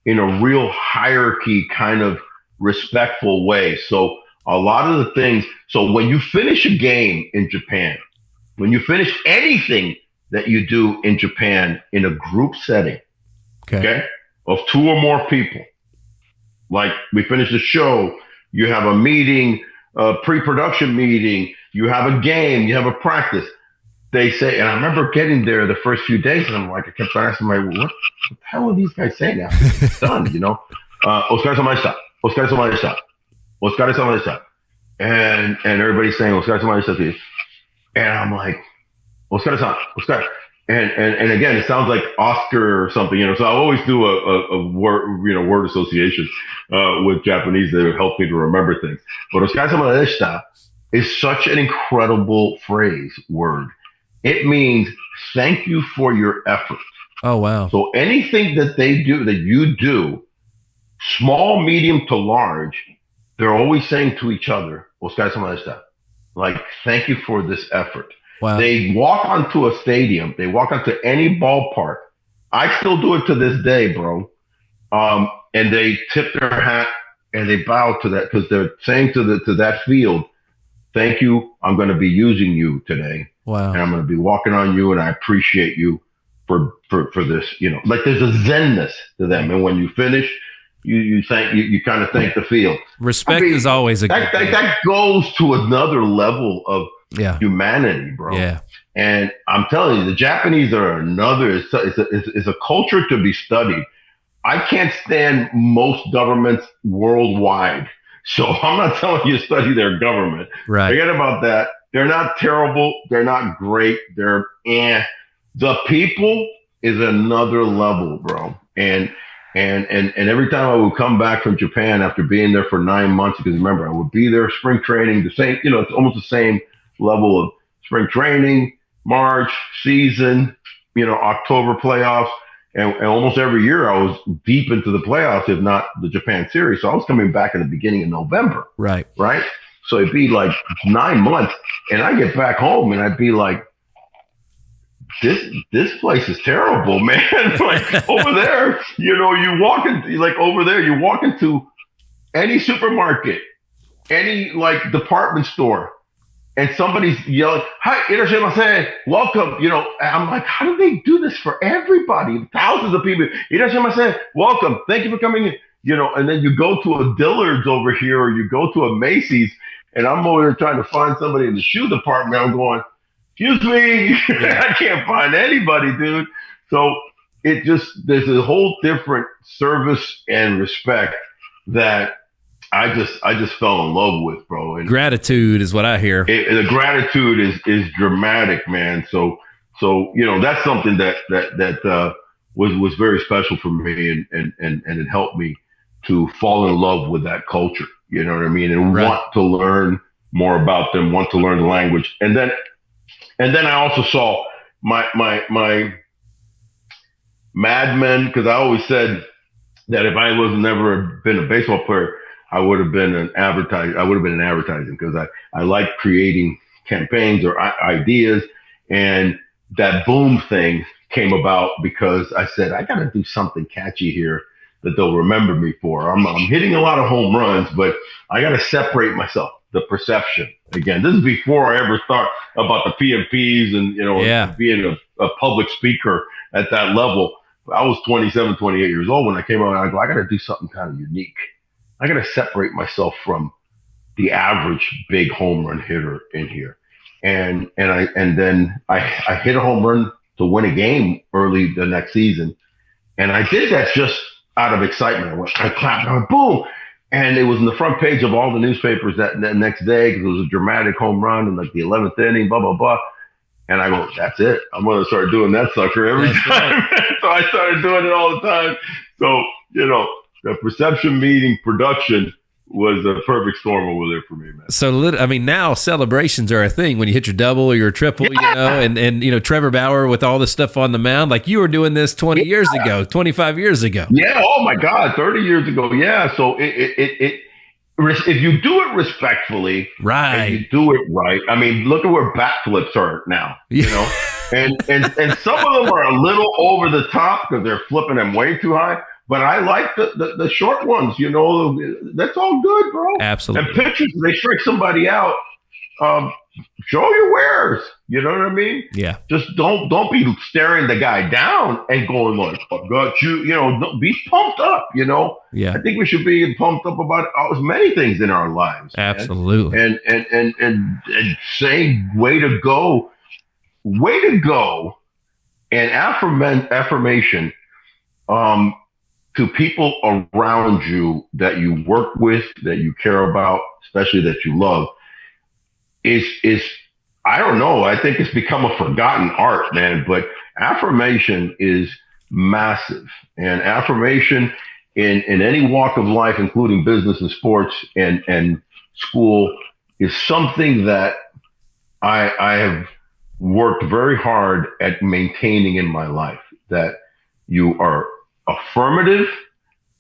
in a real hierarchy kind of respectful way. So a lot of the things, so when you finish a game in Japan, when you finish anything that you do in Japan in a group setting, okay, of 2 or more people, like we finish the show, you have a meeting, a pre-production meeting, you have a game, you have a practice. They say, and I remember getting there the first few days, and I'm like, I kept asking myself, what the hell are these guys saying now? It's done, Otsukare-sama deshita, Otsukare-sama deshita, Otsukare-sama deshita. And everybody's saying, Otsukare-sama deshita to you. And I'm like, Otsukare-sama, Otsukare. And again, it sounds like Oscar or something, so I always do a word association with Japanese that help me to remember things. But Otsukare-sama deshita is such an incredible word. It means thank you for your effort. Oh, wow. So anything that they do, that you do, small, medium to large, they're always saying to each other, Otsukare-sama deshita, like, thank you for this effort. Wow. They walk onto a stadium. They walk onto any ballpark. I still do it to this day, bro. And they tip their hat and they bow to that, because they're saying to that field, thank you. I'm going to be using you today. Wow. And I'm going to be walking on you, and I appreciate you for this. Like there's a zenness to them. And when you finish, you kind of thank the field. Respect is always a good thing. That goes to another level of humanity, bro. Yeah. And I'm telling you, the Japanese are it's a culture to be studied. I can't stand most governments worldwide. So I'm not telling you to study their government. Right. Forget about that. They're not terrible. They're not great. They're The people is another level, bro. And every time I would come back from Japan after being there for 9 months, because remember, I would be there spring training, the same, it's almost the same level of spring training, March, season, October playoffs. And almost every year I was deep into the playoffs, if not the Japan series. So I was coming back in the beginning of November. Right. So it'd be like 9 months. And I get back home and I'd be like, this place is terrible, man. Like over there, you walk into any supermarket, any like department store, and somebody's yelling, "Hi, irashimasen, welcome." I'm like, how do they do this for everybody? Thousands of people. Irashimasen, welcome. Thank you for coming in. And then you go to a Dillard's over here, or you go to a Macy's, and I'm over there trying to find somebody in the shoe department. I'm going, excuse me, yeah. I can't find anybody, dude. So there's a whole different service and respect that I just fell in love with, bro. And gratitude is what I hear. The gratitude is dramatic, man. So that's something that was very special for me, and it helped me to fall in love with that culture. You know what I mean? And want to learn more about them, want to learn the language, and then I also saw my Mad Men, because I always said that if I was never been a baseball player, I would have been an advertiser. I would have been in advertising, because I like creating campaigns or ideas. And that boom thing came about because I said, I got to do something catchy here that they'll remember me for. I'm hitting a lot of home runs, but I got to separate myself. The perception. Again, this is before I ever thought about the PMPs and, being a public speaker at that level. I was 27, 28 years old when I came out, and I go, I got to do something kind of unique. I got to separate myself from the average big home run hitter in here. And then I hit a home run to win a game early the next season. And I did that just out of excitement. I clapped, I went, boom. And it was in the front page of all the newspapers that next day, because it was a dramatic home run in like the 11th inning, blah, blah, blah. And I go, that's it. I'm going to start doing that sucker every time. So I started doing it all the time. So, the perception meeting production was a perfect storm over there for me, man. So, now celebrations are a thing when you hit your double or your triple, and Trevor Bauer with all this stuff on the mound, like you were doing this 20 years ago, 25 years ago. Yeah. Oh my God. 30 years ago. Yeah. So if you do it respectfully, right, and you do it right. I mean, look at where backflips are now, and some of them are a little over the top because they're flipping them way too high. But I like the short ones, that's all good, bro. Absolutely. And pitchers, they strike somebody out. Show your wares. You know what I mean? Yeah. Just don't be staring the guy down and going like, I got you. Don't be pumped up. Yeah. I think we should be pumped up about as many things in our lives. Absolutely. Man. And saying way to go, and affirmation. To people around you that you work with, that you care about, especially that you love, is I don't know. I think it's become a forgotten art, man. But affirmation is massive, and affirmation in any walk of life, including business and sports and school, is something that I have worked very hard at maintaining in my life. That you are affirmative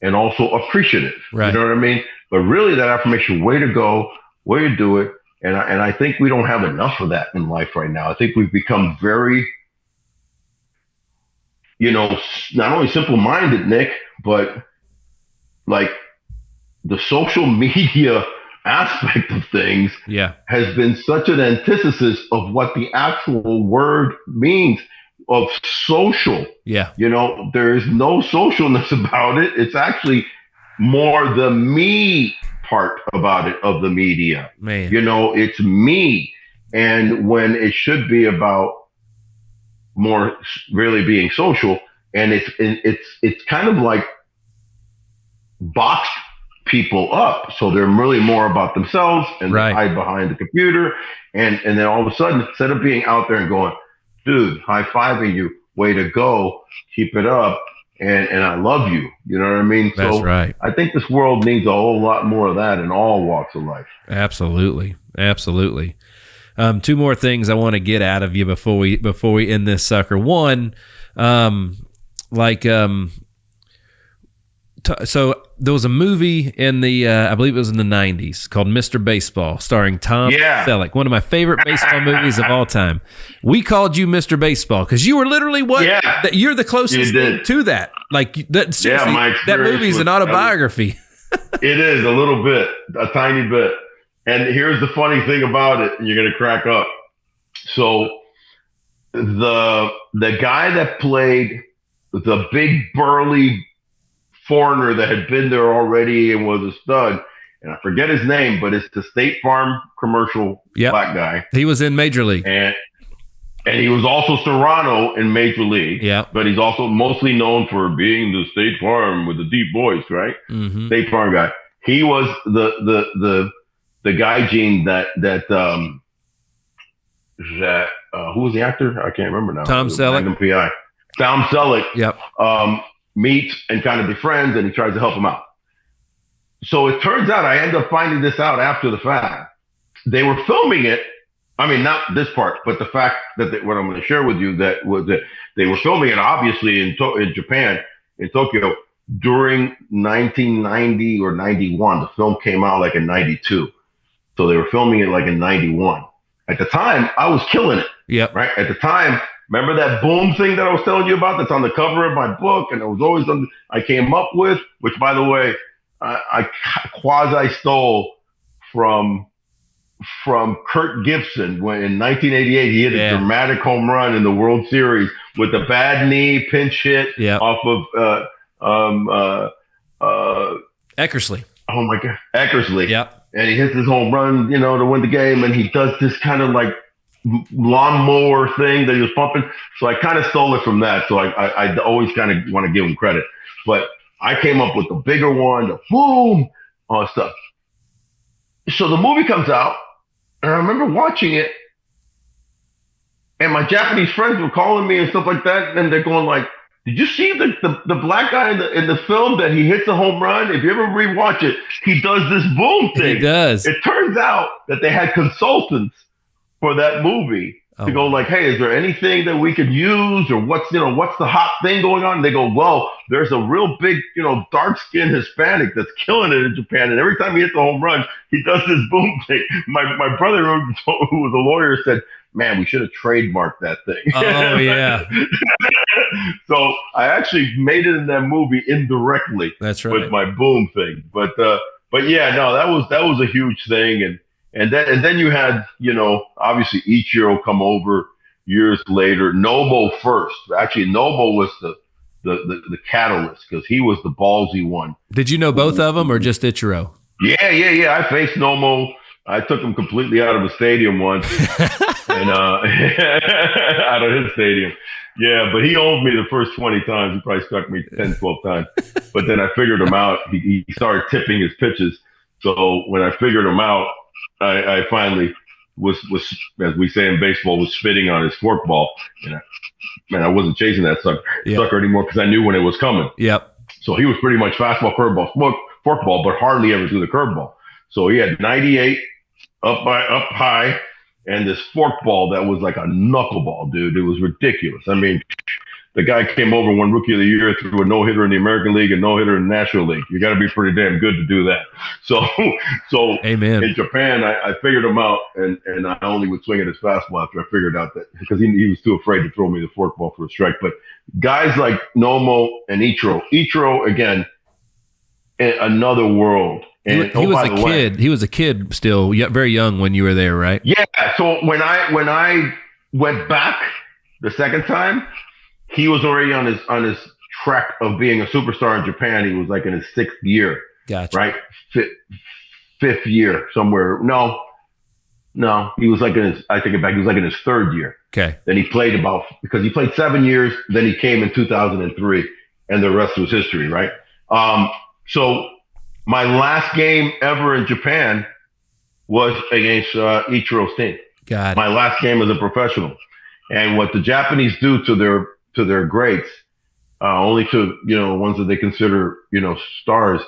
and also appreciative. Right. You know what I mean? But really that affirmation, way to go, way to do it. And I think we don't have enough of that in life right now. I think we've become very, not only simple-minded, Nick, but like the social media aspect of things has been such an antithesis of what the actual word means. Of social. Yeah. There is no socialness about it. It's actually more the me part about it of the media. Man. It's me. And when it should be about more really being social, and it's kind of like boxed people up. So they're really more about themselves and they hide behind the computer. And then all of a sudden, instead of being out there and going, dude, high-fiving you, way to go, keep it up, and I love you. You know what I mean? That's right. I think this world needs a whole lot more of that in all walks of life. Absolutely. Two more things I want to get out of you before we end this sucker. One, so there was a movie in the I believe it was in the 90s called Mr. Baseball, starring Tom Selleck, one of my favorite baseball movies of all time. We called you Mr. Baseball because you were literally you're the closest thing to that. Like that. Seriously, that movie is an autobiography. It is a little bit, a tiny bit. And here's the funny thing about it, and you're gonna crack up. So the guy that played the big burly foreigner that had been there already and was a stud, and I forget his name, but it's the State Farm commercial black guy. He was in Major League. And he was also Serrano in Major League. Yeah. But he's also mostly known for being the State Farm with the deep voice, right? Mm-hmm. State Farm guy. He was the guy, Gene, that who was the actor? I can't remember now. Tom Selleck. PI. Tom Selleck. Yep. Meets and kind of befriends, and he tries to help him out. So it turns out, I end up finding this out after the fact. They were filming it. I mean, not this part, but the fact that what I'm going to share with you that was that they were filming it obviously in Japan, in Tokyo, during 1990 or 91. The film came out like in 92. So they were filming it like in 91. At the time, I was killing it. Yep. Right. At the time, remember that boom thing that I was telling you about that's on the cover of my book, and it was always I came up with, which by the way, I quasi stole from Kurt Gibson when in 1988 he hit a dramatic home run in the World Series with a bad knee pinch hit off of Eckersley. Oh my God, Eckersley. Yep. And he hits his home run, to win the game, and he does this kind of like lawnmower thing that he was pumping. So I kind of stole it from that. So I always kind of want to give him credit, but I came up with the bigger one, the boom, all that stuff. So the movie comes out, and I remember watching it, and my Japanese friends were calling me and stuff like that, and they're going like, "Did you see the black guy in the film that he hits a home run? If you ever rewatch it, he does this boom thing." He does. It turns out that they had consultants for that movie to go like, "Hey, is there anything that we could use, or what's the hot thing going on?" And they go, "Well, there's a real big, dark-skinned Hispanic that's killing it in Japan, and every time he hits a home run, he does this boom thing." My brother, who was a lawyer, said, "Man, we should have trademarked that thing." Oh yeah. So I actually made it in that movie indirectly. That's right. With my boom thing, but yeah, no, that was a huge thing, and then you had obviously Ichiro come over years later. Nobo first, actually Nobo was the catalyst because he was the ballsy one. Did you know both of them or just Ichiro? Yeah. I faced Nomo. I took him completely out of a stadium once, and out of his stadium. Yeah, but he owned me the first 20 times. He probably struck me 10, 12 times. But then I figured him out. He started tipping his pitches. So when I figured him out, I finally was, as we say in baseball, was spitting on his forkball. And I wasn't chasing that sucker anymore because I knew when it was coming. Yep. So he was pretty much fastball, curveball, forkball, but hardly ever threw the curveball. So he had 98 up high, and this forkball that was like a knuckleball, dude. It was ridiculous. I mean, the guy came over, won Rookie of the Year, threw a no-hitter in the American League and no-hitter in the National League. You got to be pretty damn good to do that. So Amen. In Japan, I figured him out, and I only would swing at his fastball after I figured out that because he was too afraid to throw me the forkball for a strike. But guys like Nomo and Ichiro again, another world. And he was a kid. He was a kid still, very young when you were there, right? Yeah. So when I went back the second time, he was already on his track of being a superstar in Japan. He was like in his 6th year. Gotcha. Right? 5th year somewhere. No. He was like I take it back. He was like in his 3rd year. Okay. Then he played because he played 7 years. Then he came in 2003, and the rest was history, right? So my last game ever in Japan was against Ichiro's team. Got it. My last game as a professional. And what the Japanese do to their greats, only to ones that they consider stars,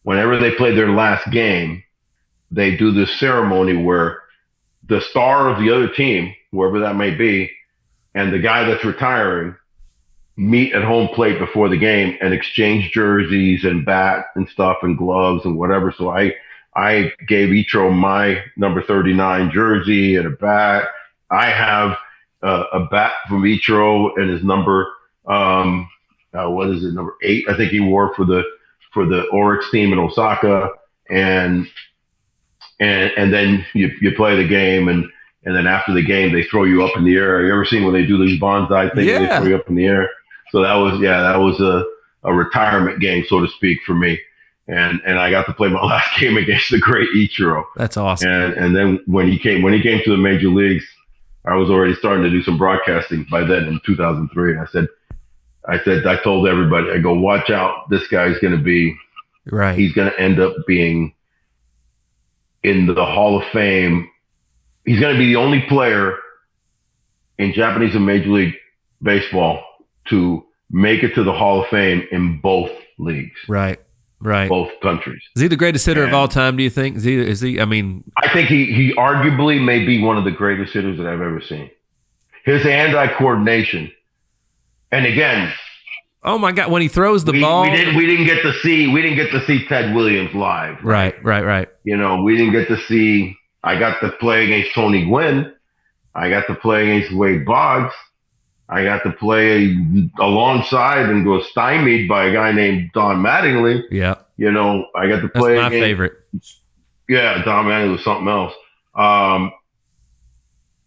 whenever they play their last game, they do this ceremony where the star of the other team, whoever that may be, and the guy that's retiring meet at home plate before the game and exchange jerseys and bat and stuff and gloves and whatever. So I gave Ichiro my number 39 jersey and a bat. I have a bat from Ichiro and his number, what is it, number 8? I think he wore for the Oryx team in Osaka. And then you play the game, and then after the game they throw you up in the air. You ever seen when they do these bonsai things? Yeah. They throw you up in the air. So that was a retirement game, so to speak, for me. And I got to play my last game against the great Ichiro. That's awesome. And then when he came to the major leagues, I was already starting to do some broadcasting by then in 2003. And I told everybody, I go, watch out, this guy's going to be Right. He's going to end up being in the Hall of Fame. He's going to be the only player in Japanese and Major League Baseball to make it to the Hall of Fame in both leagues. Right. Both countries. Is he the greatest hitter of all time, do you think? Is he? I mean, I think he arguably may be one of the greatest hitters that I've ever seen. His hand-eye coordination. And again, oh my God, when he throws the ball, we didn't get to see Ted Williams live. Right. You know, we didn't get to see. I got to play against Tony Gwynn. I got to play against Wade Boggs. I got to play alongside and go stymied by a guy named Don Mattingly. Yeah. You know, I got to play. That's my favorite. Yeah, Don Mattingly was something else.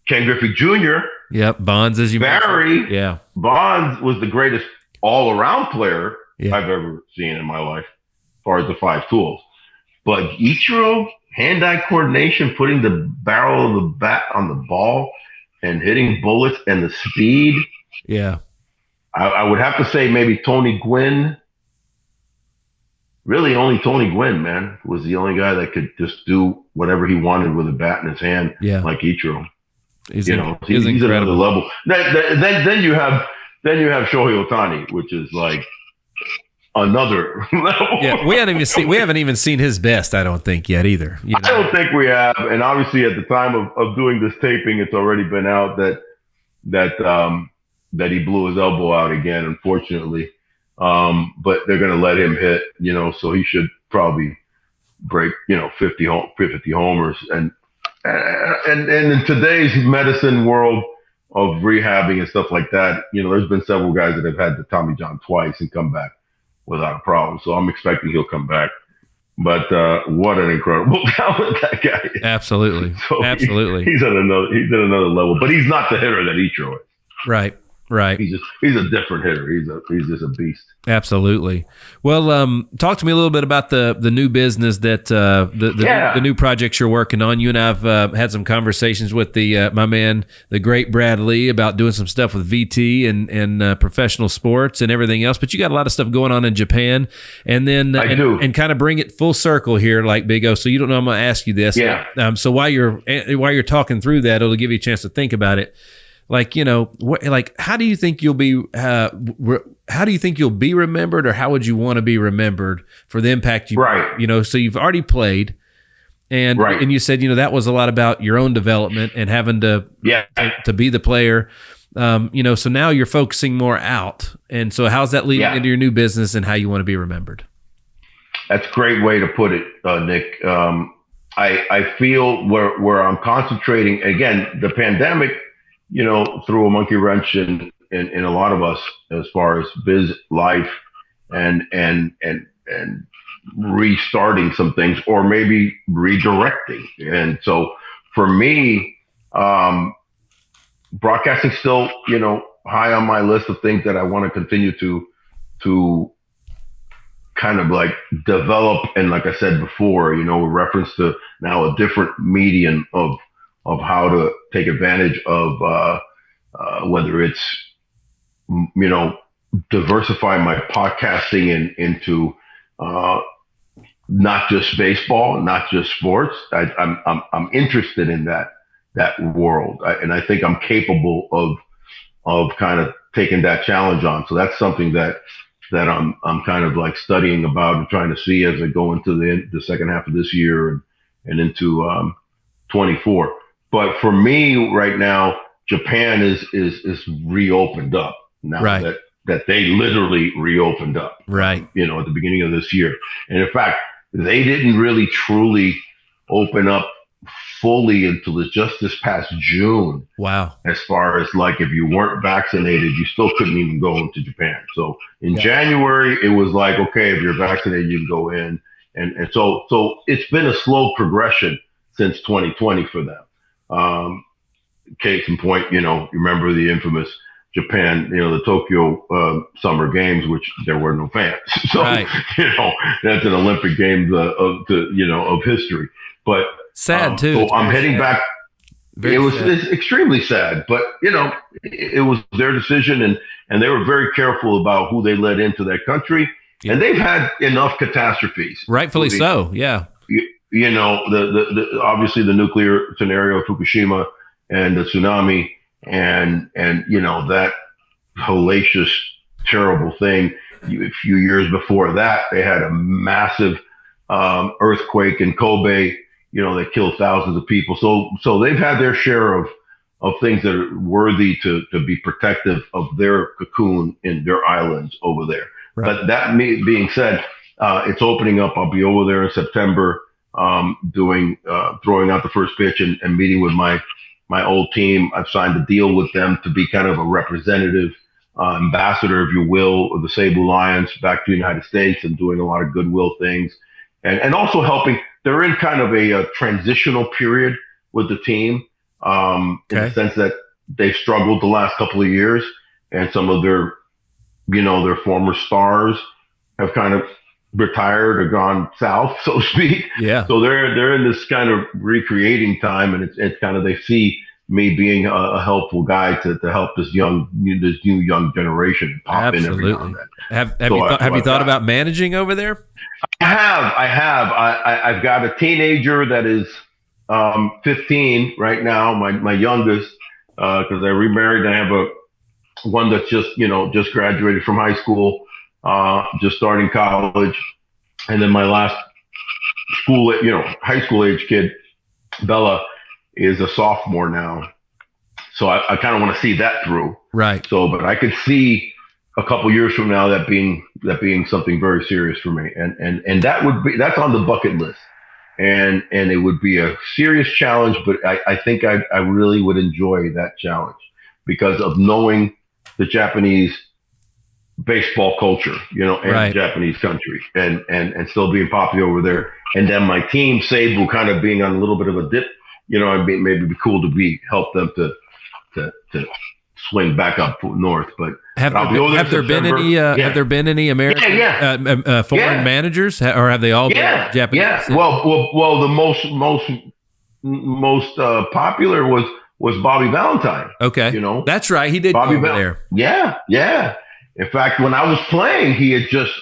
Ken Griffey Jr. Yep. Bonds, as you Barry. mentioned. Yeah. Bonds was the greatest all-around player Yeah. I've ever seen in my life, as far as the five tools. But Ichiro, hand-eye coordination, putting the barrel of the bat on the ball and hitting bullets and the speed. Yeah. I would have to say maybe Tony Gwynn. Really, only Tony Gwynn, man, was the only guy that could just do whatever he wanted with a bat in his hand, like Ichiro. He's he's another level. Then you have Shohei Ohtani, which is like another level. Yeah, we haven't even seen his best, I don't think, yet either. You know? I don't think we have, and obviously at the time of doing this taping, it's already been out that he blew his elbow out again, unfortunately. But they're going to let him hit, so he should probably break, 50 homers. And in today's medicine world of rehabbing and stuff like that, there's been several guys that have had the Tommy John twice and come back without a problem. So I'm expecting he'll come back. But what an incredible talent that guy is. Absolutely. So Absolutely. He's at another level. But he's not the hitter that Ichiro is. Right. He's a different hitter. He's just a beast. Absolutely. Well, talk to me a little bit about the new business that the new projects you're working on. You and I've had some conversations with my man, the great Brad Lee, about doing some stuff with VT and professional sports and everything else. But you got a lot of stuff going on in Japan, and then and kind of bring it full circle here, like Big O. So you don't know I'm going to ask you this. Yeah. So while you're talking through that, it'll give you a chance to think about it. How do you think you'll be? How do you think you'll be remembered, or how would you want to be remembered for the impact you? Right. So you've already played, and you said that was a lot about your own development and having to be the player. So now you're focusing more out, and so how's that leading into your new business and how you want to be remembered? That's a great way to put it, Nick. I feel where I'm concentrating again. The pandemic, threw a monkey wrench in a lot of us as far as biz life and restarting some things or maybe redirecting. And so for me, broadcasting still, high on my list of things that I want to continue to kind of like develop. And like I said before, with reference to now a different medium of how to take advantage of whether it's, diversifying my podcasting into not just baseball, not just sports. I'm interested in that world, and I think I'm capable of kind of taking that challenge on. So that's something that I'm kind of like studying about and trying to see as I go into the second half of this year and into 24. But for me right now, Japan is reopened up now that they literally reopened up, right? At the beginning of this year. And in fact, they didn't really truly open up fully until just this past June. Wow. As far as like, if you weren't vaccinated, you still couldn't even go into Japan. So in January, it was like, okay, if you're vaccinated, you can go in. And so it's been a slow progression since 2020 for them. Case in point, you remember the infamous Japan, the Tokyo Summer Games, which there were no fans. So, that's an Olympic Games of history. But sad too. So I'm heading back. It's extremely sad, but it was their decision, and they were very careful about who they let into that country. Yeah. And they've had enough catastrophes. Rightfully so. Yeah. The obviously the nuclear scenario of Fukushima and the tsunami and that hellacious, terrible thing. A few years before that, they had a massive earthquake in Kobe, that killed thousands of people. So they've had their share of things that are worthy to be protective of their cocoon in their islands over there. Right. But that being said, it's opening up. I'll be over there in September, throwing out the first pitch and meeting with my old team. I've signed a deal with them to be kind of a representative ambassador, if you will, of the Seibu Lions back to the United States, and doing a lot of goodwill things, and also helping. They're in kind of a transitional period with the team, in the sense that they've struggled the last couple of years, and some of their former stars have kind of retired or gone south, so to speak. Yeah. So they're in this kind of recreating time, and it's kind of, they see me being a helpful guy to help this new young generation pop in every now and then. Have you thought about managing over there? I have. I've got a teenager that is 15 right now, my youngest, because I remarried, and I have one that's just graduated from high school, just starting college, and then my last high school age kid, Bella, is a sophomore now. So I kind of want to see that through. Right. So, but I could see a couple years from now that being something very serious for me, and that's on the bucket list, and it would be a serious challenge, but I think I really would enjoy that challenge because of knowing the Japanese baseball culture, and the Japanese country, and still being popular over there, and then my team Seibu kind of being on a little bit of a dip, maybe it'd be cool to help them to swing back up north. But have there been any American foreign managers, or have they all been Japanese? Yeah. Well, the most popular was Bobby Valentine. Okay. That's right. He did Bobby over there. Yeah. In fact, when I was playing, he had just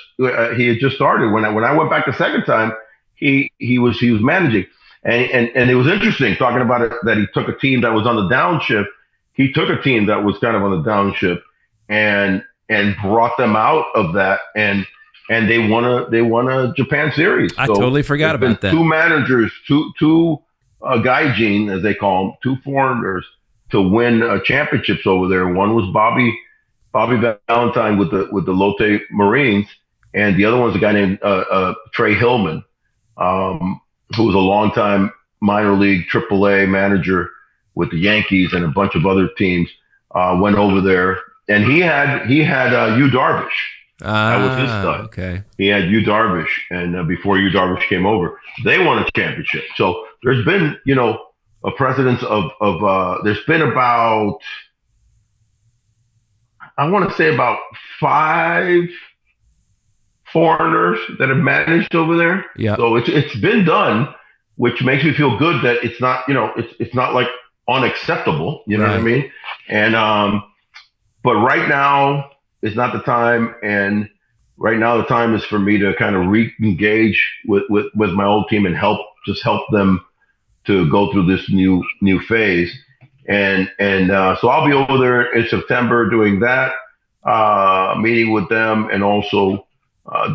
started. When I went back the second time, he was managing, and it was interesting talking about it, that he took a team that was on the downshift. He took a team that was kind of on the downshift and brought them out of that, and they won a Japan series. I totally forgot about that. Two managers, two gaijin, as they call them, two foreigners to win championships over there. One was Bobby Valentine with the Lotte Marines, and the other one's a guy named Trey Hillman, who was a longtime minor league AAA manager with the Yankees and a bunch of other teams. Went over there, and he had Yu Darvish. That was his stud. Okay. He had Yu Darvish, and before Yu Darvish came over, they won a championship. So there's been, a precedence of there's been about, I want to say about 5 foreigners that have managed over there. Yeah. So it's been done, which makes me feel good that it's not, it's not like unacceptable. You know what I mean? And but right now is not the time, and right now the time is for me to kind of re-engage with my old team and help them to go through this new phase. And so I'll be over there in September doing that, meeting with them, and also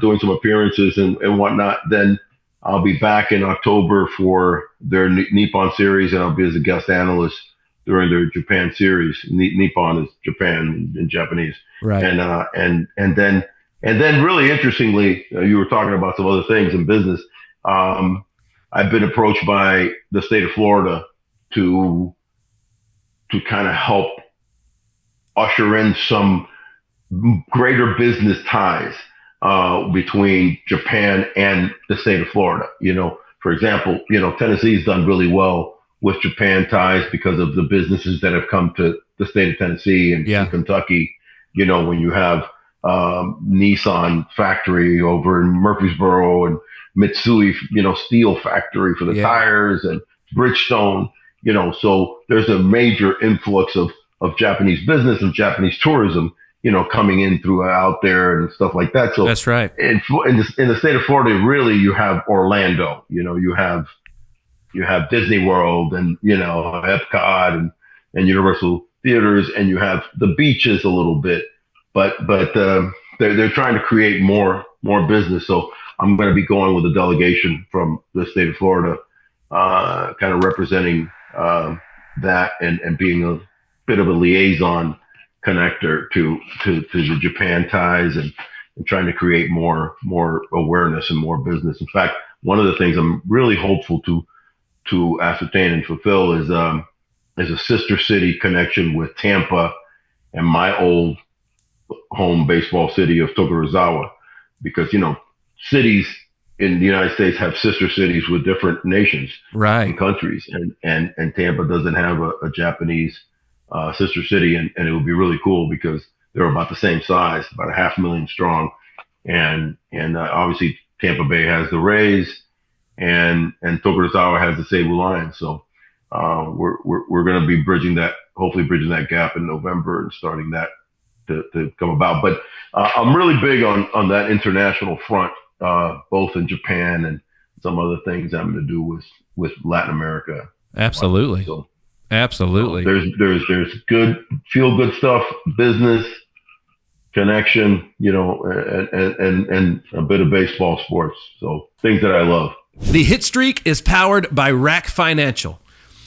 doing some appearances and whatnot. Then I'll be back in October for their Nippon series, and I'll be as a guest analyst during their Japan series. Nippon is Japan in Japanese. Right. And then really interestingly, you were talking about some other things in business. I've been approached by the state of Florida to kind of help usher in some greater business ties between Japan and the state of Florida. For example, Tennessee's done really well with Japan ties because of the businesses that have come to the state of Tennessee and Kentucky. When you have Nissan factory over in Murfreesboro and Mitsui, steel factory for the tires, and Bridgestone, so there's a major influx of Japanese business and Japanese tourism, coming in throughout there and stuff like that. So that's right. In the state of Florida, really, you have Orlando, you have Disney World and, Epcot and Universal Theaters, and you have the beaches a little bit, but they're trying to create more business. So I'm going to be going with a delegation from the state of Florida, kind of representing that and being a bit of a liaison connector to the Japan ties and trying to create more awareness and more business. In fact, one of the things I'm really hopeful to ascertain and fulfill is a sister city connection with Tampa and my old home baseball city of Tokorozawa, because cities in the United States have sister cities with different nations and countries, and Tampa doesn't have a Japanese sister city, and it would be really cool because they're about the same size, about 500,000 strong, and obviously Tampa Bay has the Rays, and Tokorozawa has the Seibu Lions. So we're going to be hopefully bridging that gap in November and starting that to come about. But I'm really big on that international front, both in Japan and some other things I'm going to do with Latin America. Absolutely. So, absolutely. There's good, feel good stuff, business, connection, and a bit of baseball, sports. So things that I love. The Hit Streak is powered by Rack Financial.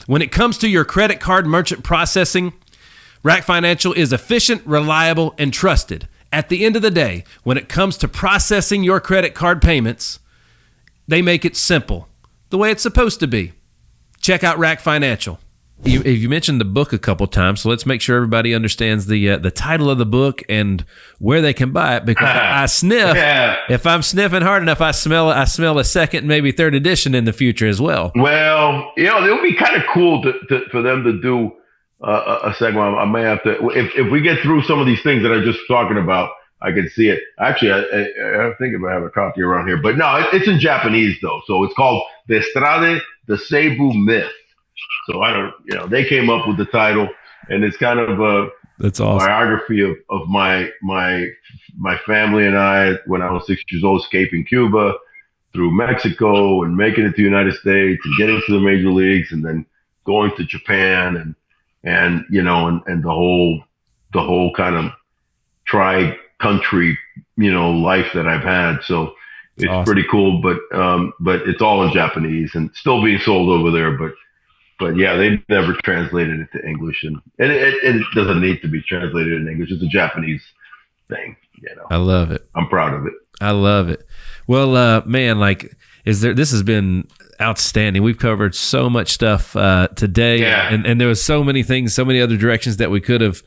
When it comes to your credit card merchant processing, Rack Financial is efficient, reliable, and trusted. At the end of the day, when it comes to processing your credit card payments, they make it simple, the way it's supposed to be. Check out Rack Financial. You mentioned the book a couple times, so let's make sure everybody understands the title of the book and where they can buy it, because I sniff. Yeah. If I'm sniffing hard enough, I smell a second, maybe third edition in the future as well. Well, it would be kind of cool for them to do a segment. I may have to, if we get through some of these things that I just talking about, I can see it. Actually, I think if I have a copy around here, but no, it's in Japanese though. So it's called Destrade, the Seibu Myth. So they came up with the title, and it's kind of a biography of my family and I when I was 6 years old, escaping Cuba through Mexico and making it to the United States and getting to the major leagues, and then going to Japan and the whole kind of tri-country life that I've had. So it's awesome. Pretty cool, but it's all in Japanese and still being sold over there, But yeah, they never translated it to English, and it doesn't need to be translated in English. It's a Japanese thing, I love it. I'm proud of it. I love it. Well, man, this has been outstanding. We've covered so much stuff today, and there was so many things, so many other directions that we could have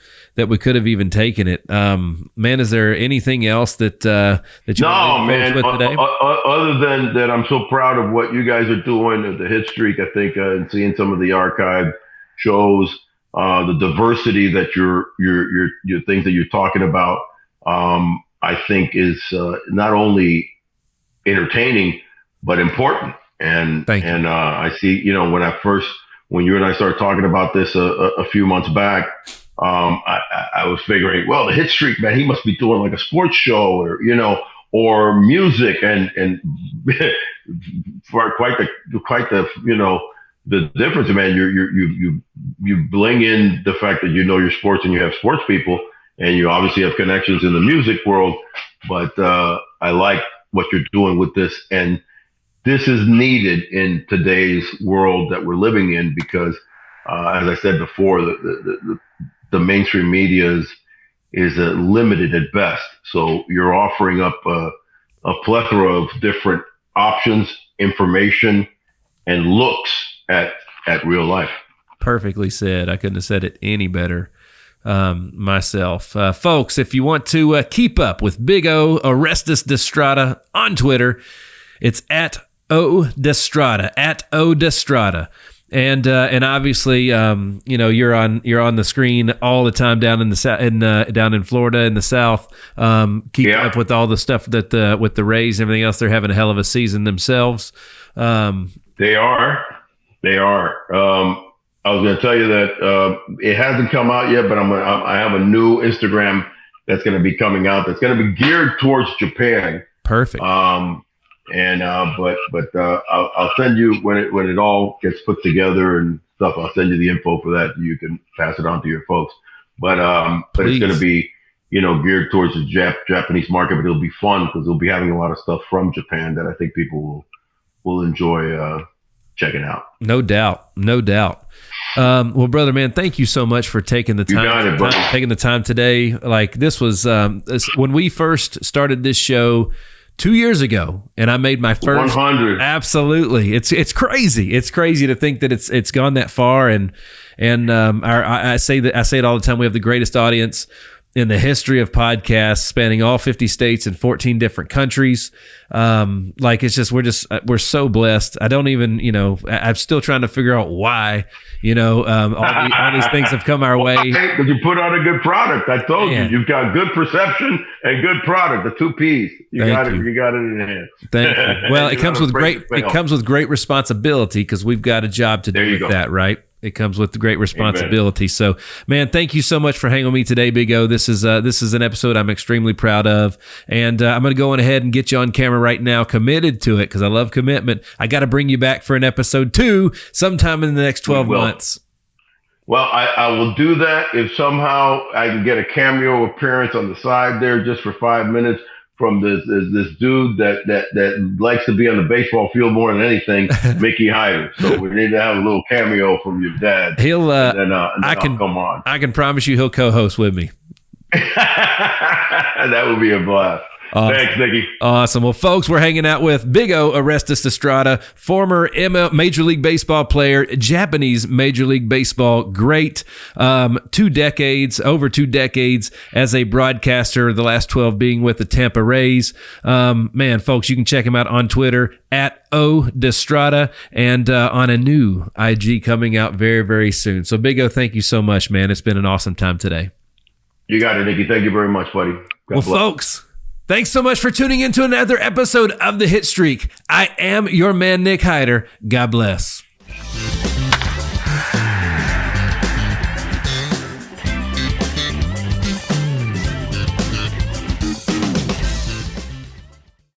even taken it. Man, is there anything else that you want to with today? Other than that, I'm so proud of what you guys are doing at the Hit Streak. I think and seeing some of the archive shows, the diversity that your things that you're talking about, I think is not only entertaining but important. And I see, when you and I started talking about this a few months back, I was figuring, well, the Hit Streak, man, he must be doing like a sports show or music and for quite the difference, man. You bring in the fact that your sports and you have sports people and you obviously have connections in the music world, but I like what you're doing with this. And this is needed in today's world that we're living in because, as I said before, the mainstream media is limited at best. So you're offering up a plethora of different options, information, and looks at real life. Perfectly said. I couldn't have said it any better myself. Folks, if you want to keep up with Big O, Orestes Destrade on Twitter, it's at Destrade, at Destrade. And obviously, you're on the screen all the time down in the down in Florida in the South, keeping up with all the stuff that with the Rays and everything else. They're having a hell of a season themselves. They are. I was going to tell you that it hasn't come out yet, but I have a new Instagram that's going to be coming out. That's going to be geared towards Japan. Perfect. I'll send you when it all gets put together and stuff. I'll send you the info for that. You can pass it on to your folks. But it's going to be, geared towards the Japanese market. But it'll be fun because we'll be having a lot of stuff from Japan that I think people will enjoy checking out. No doubt. Well, brother, man, thank you so much for taking the time today. Like this was when we first started this show 2 years ago, and I made my first 100. Absolutely, it's crazy. It's crazy to think that it's gone that far. And I say it all the time. We have the greatest audience in the history of podcasts, spanning all 50 states and 14 different countries. We're so blessed. I don't even, I'm still trying to figure out why, all these things have come our way. Because you put out a good product. I told you, you've got good perception and good product, the two P's. You got it in hand. Thank you. Well, it comes with great responsibility because we've got a job to do with that, right? It comes with great responsibility. Amen. So, man, thank you so much for hanging with me today, Big O. This is an episode I'm extremely proud of, and I'm going to go on ahead and get you on camera right now, committed to it because I love commitment. I got to bring you back for an episode 2 sometime in the next 12 months. Well, I will do that if somehow I can get a cameo appearance on the side there just for 5 minutes from this dude that likes to be on the baseball field more than anything, Mickey Hyder. So we need to have a little cameo from your dad. He'll I'll come on. I can promise you he'll co-host with me. That would be a blast. Awesome. Thanks, Nicky. Awesome. Well, folks, we're hanging out with Big O, Orestes Destrade, former Major League Baseball player, Japanese Major League Baseball great, over 2 decades as a broadcaster, the last 12 being with the Tampa Rays. Man, folks, you can check him out on Twitter at Destrade and on a new IG coming out very, very soon. So, Big O, thank you so much, man. It's been an awesome time today. You got it, Nicky. Thank you very much, buddy. God bless. Folks, thanks so much for tuning into another episode of The Hit Streak. I am your man, Nick Hyder. God bless.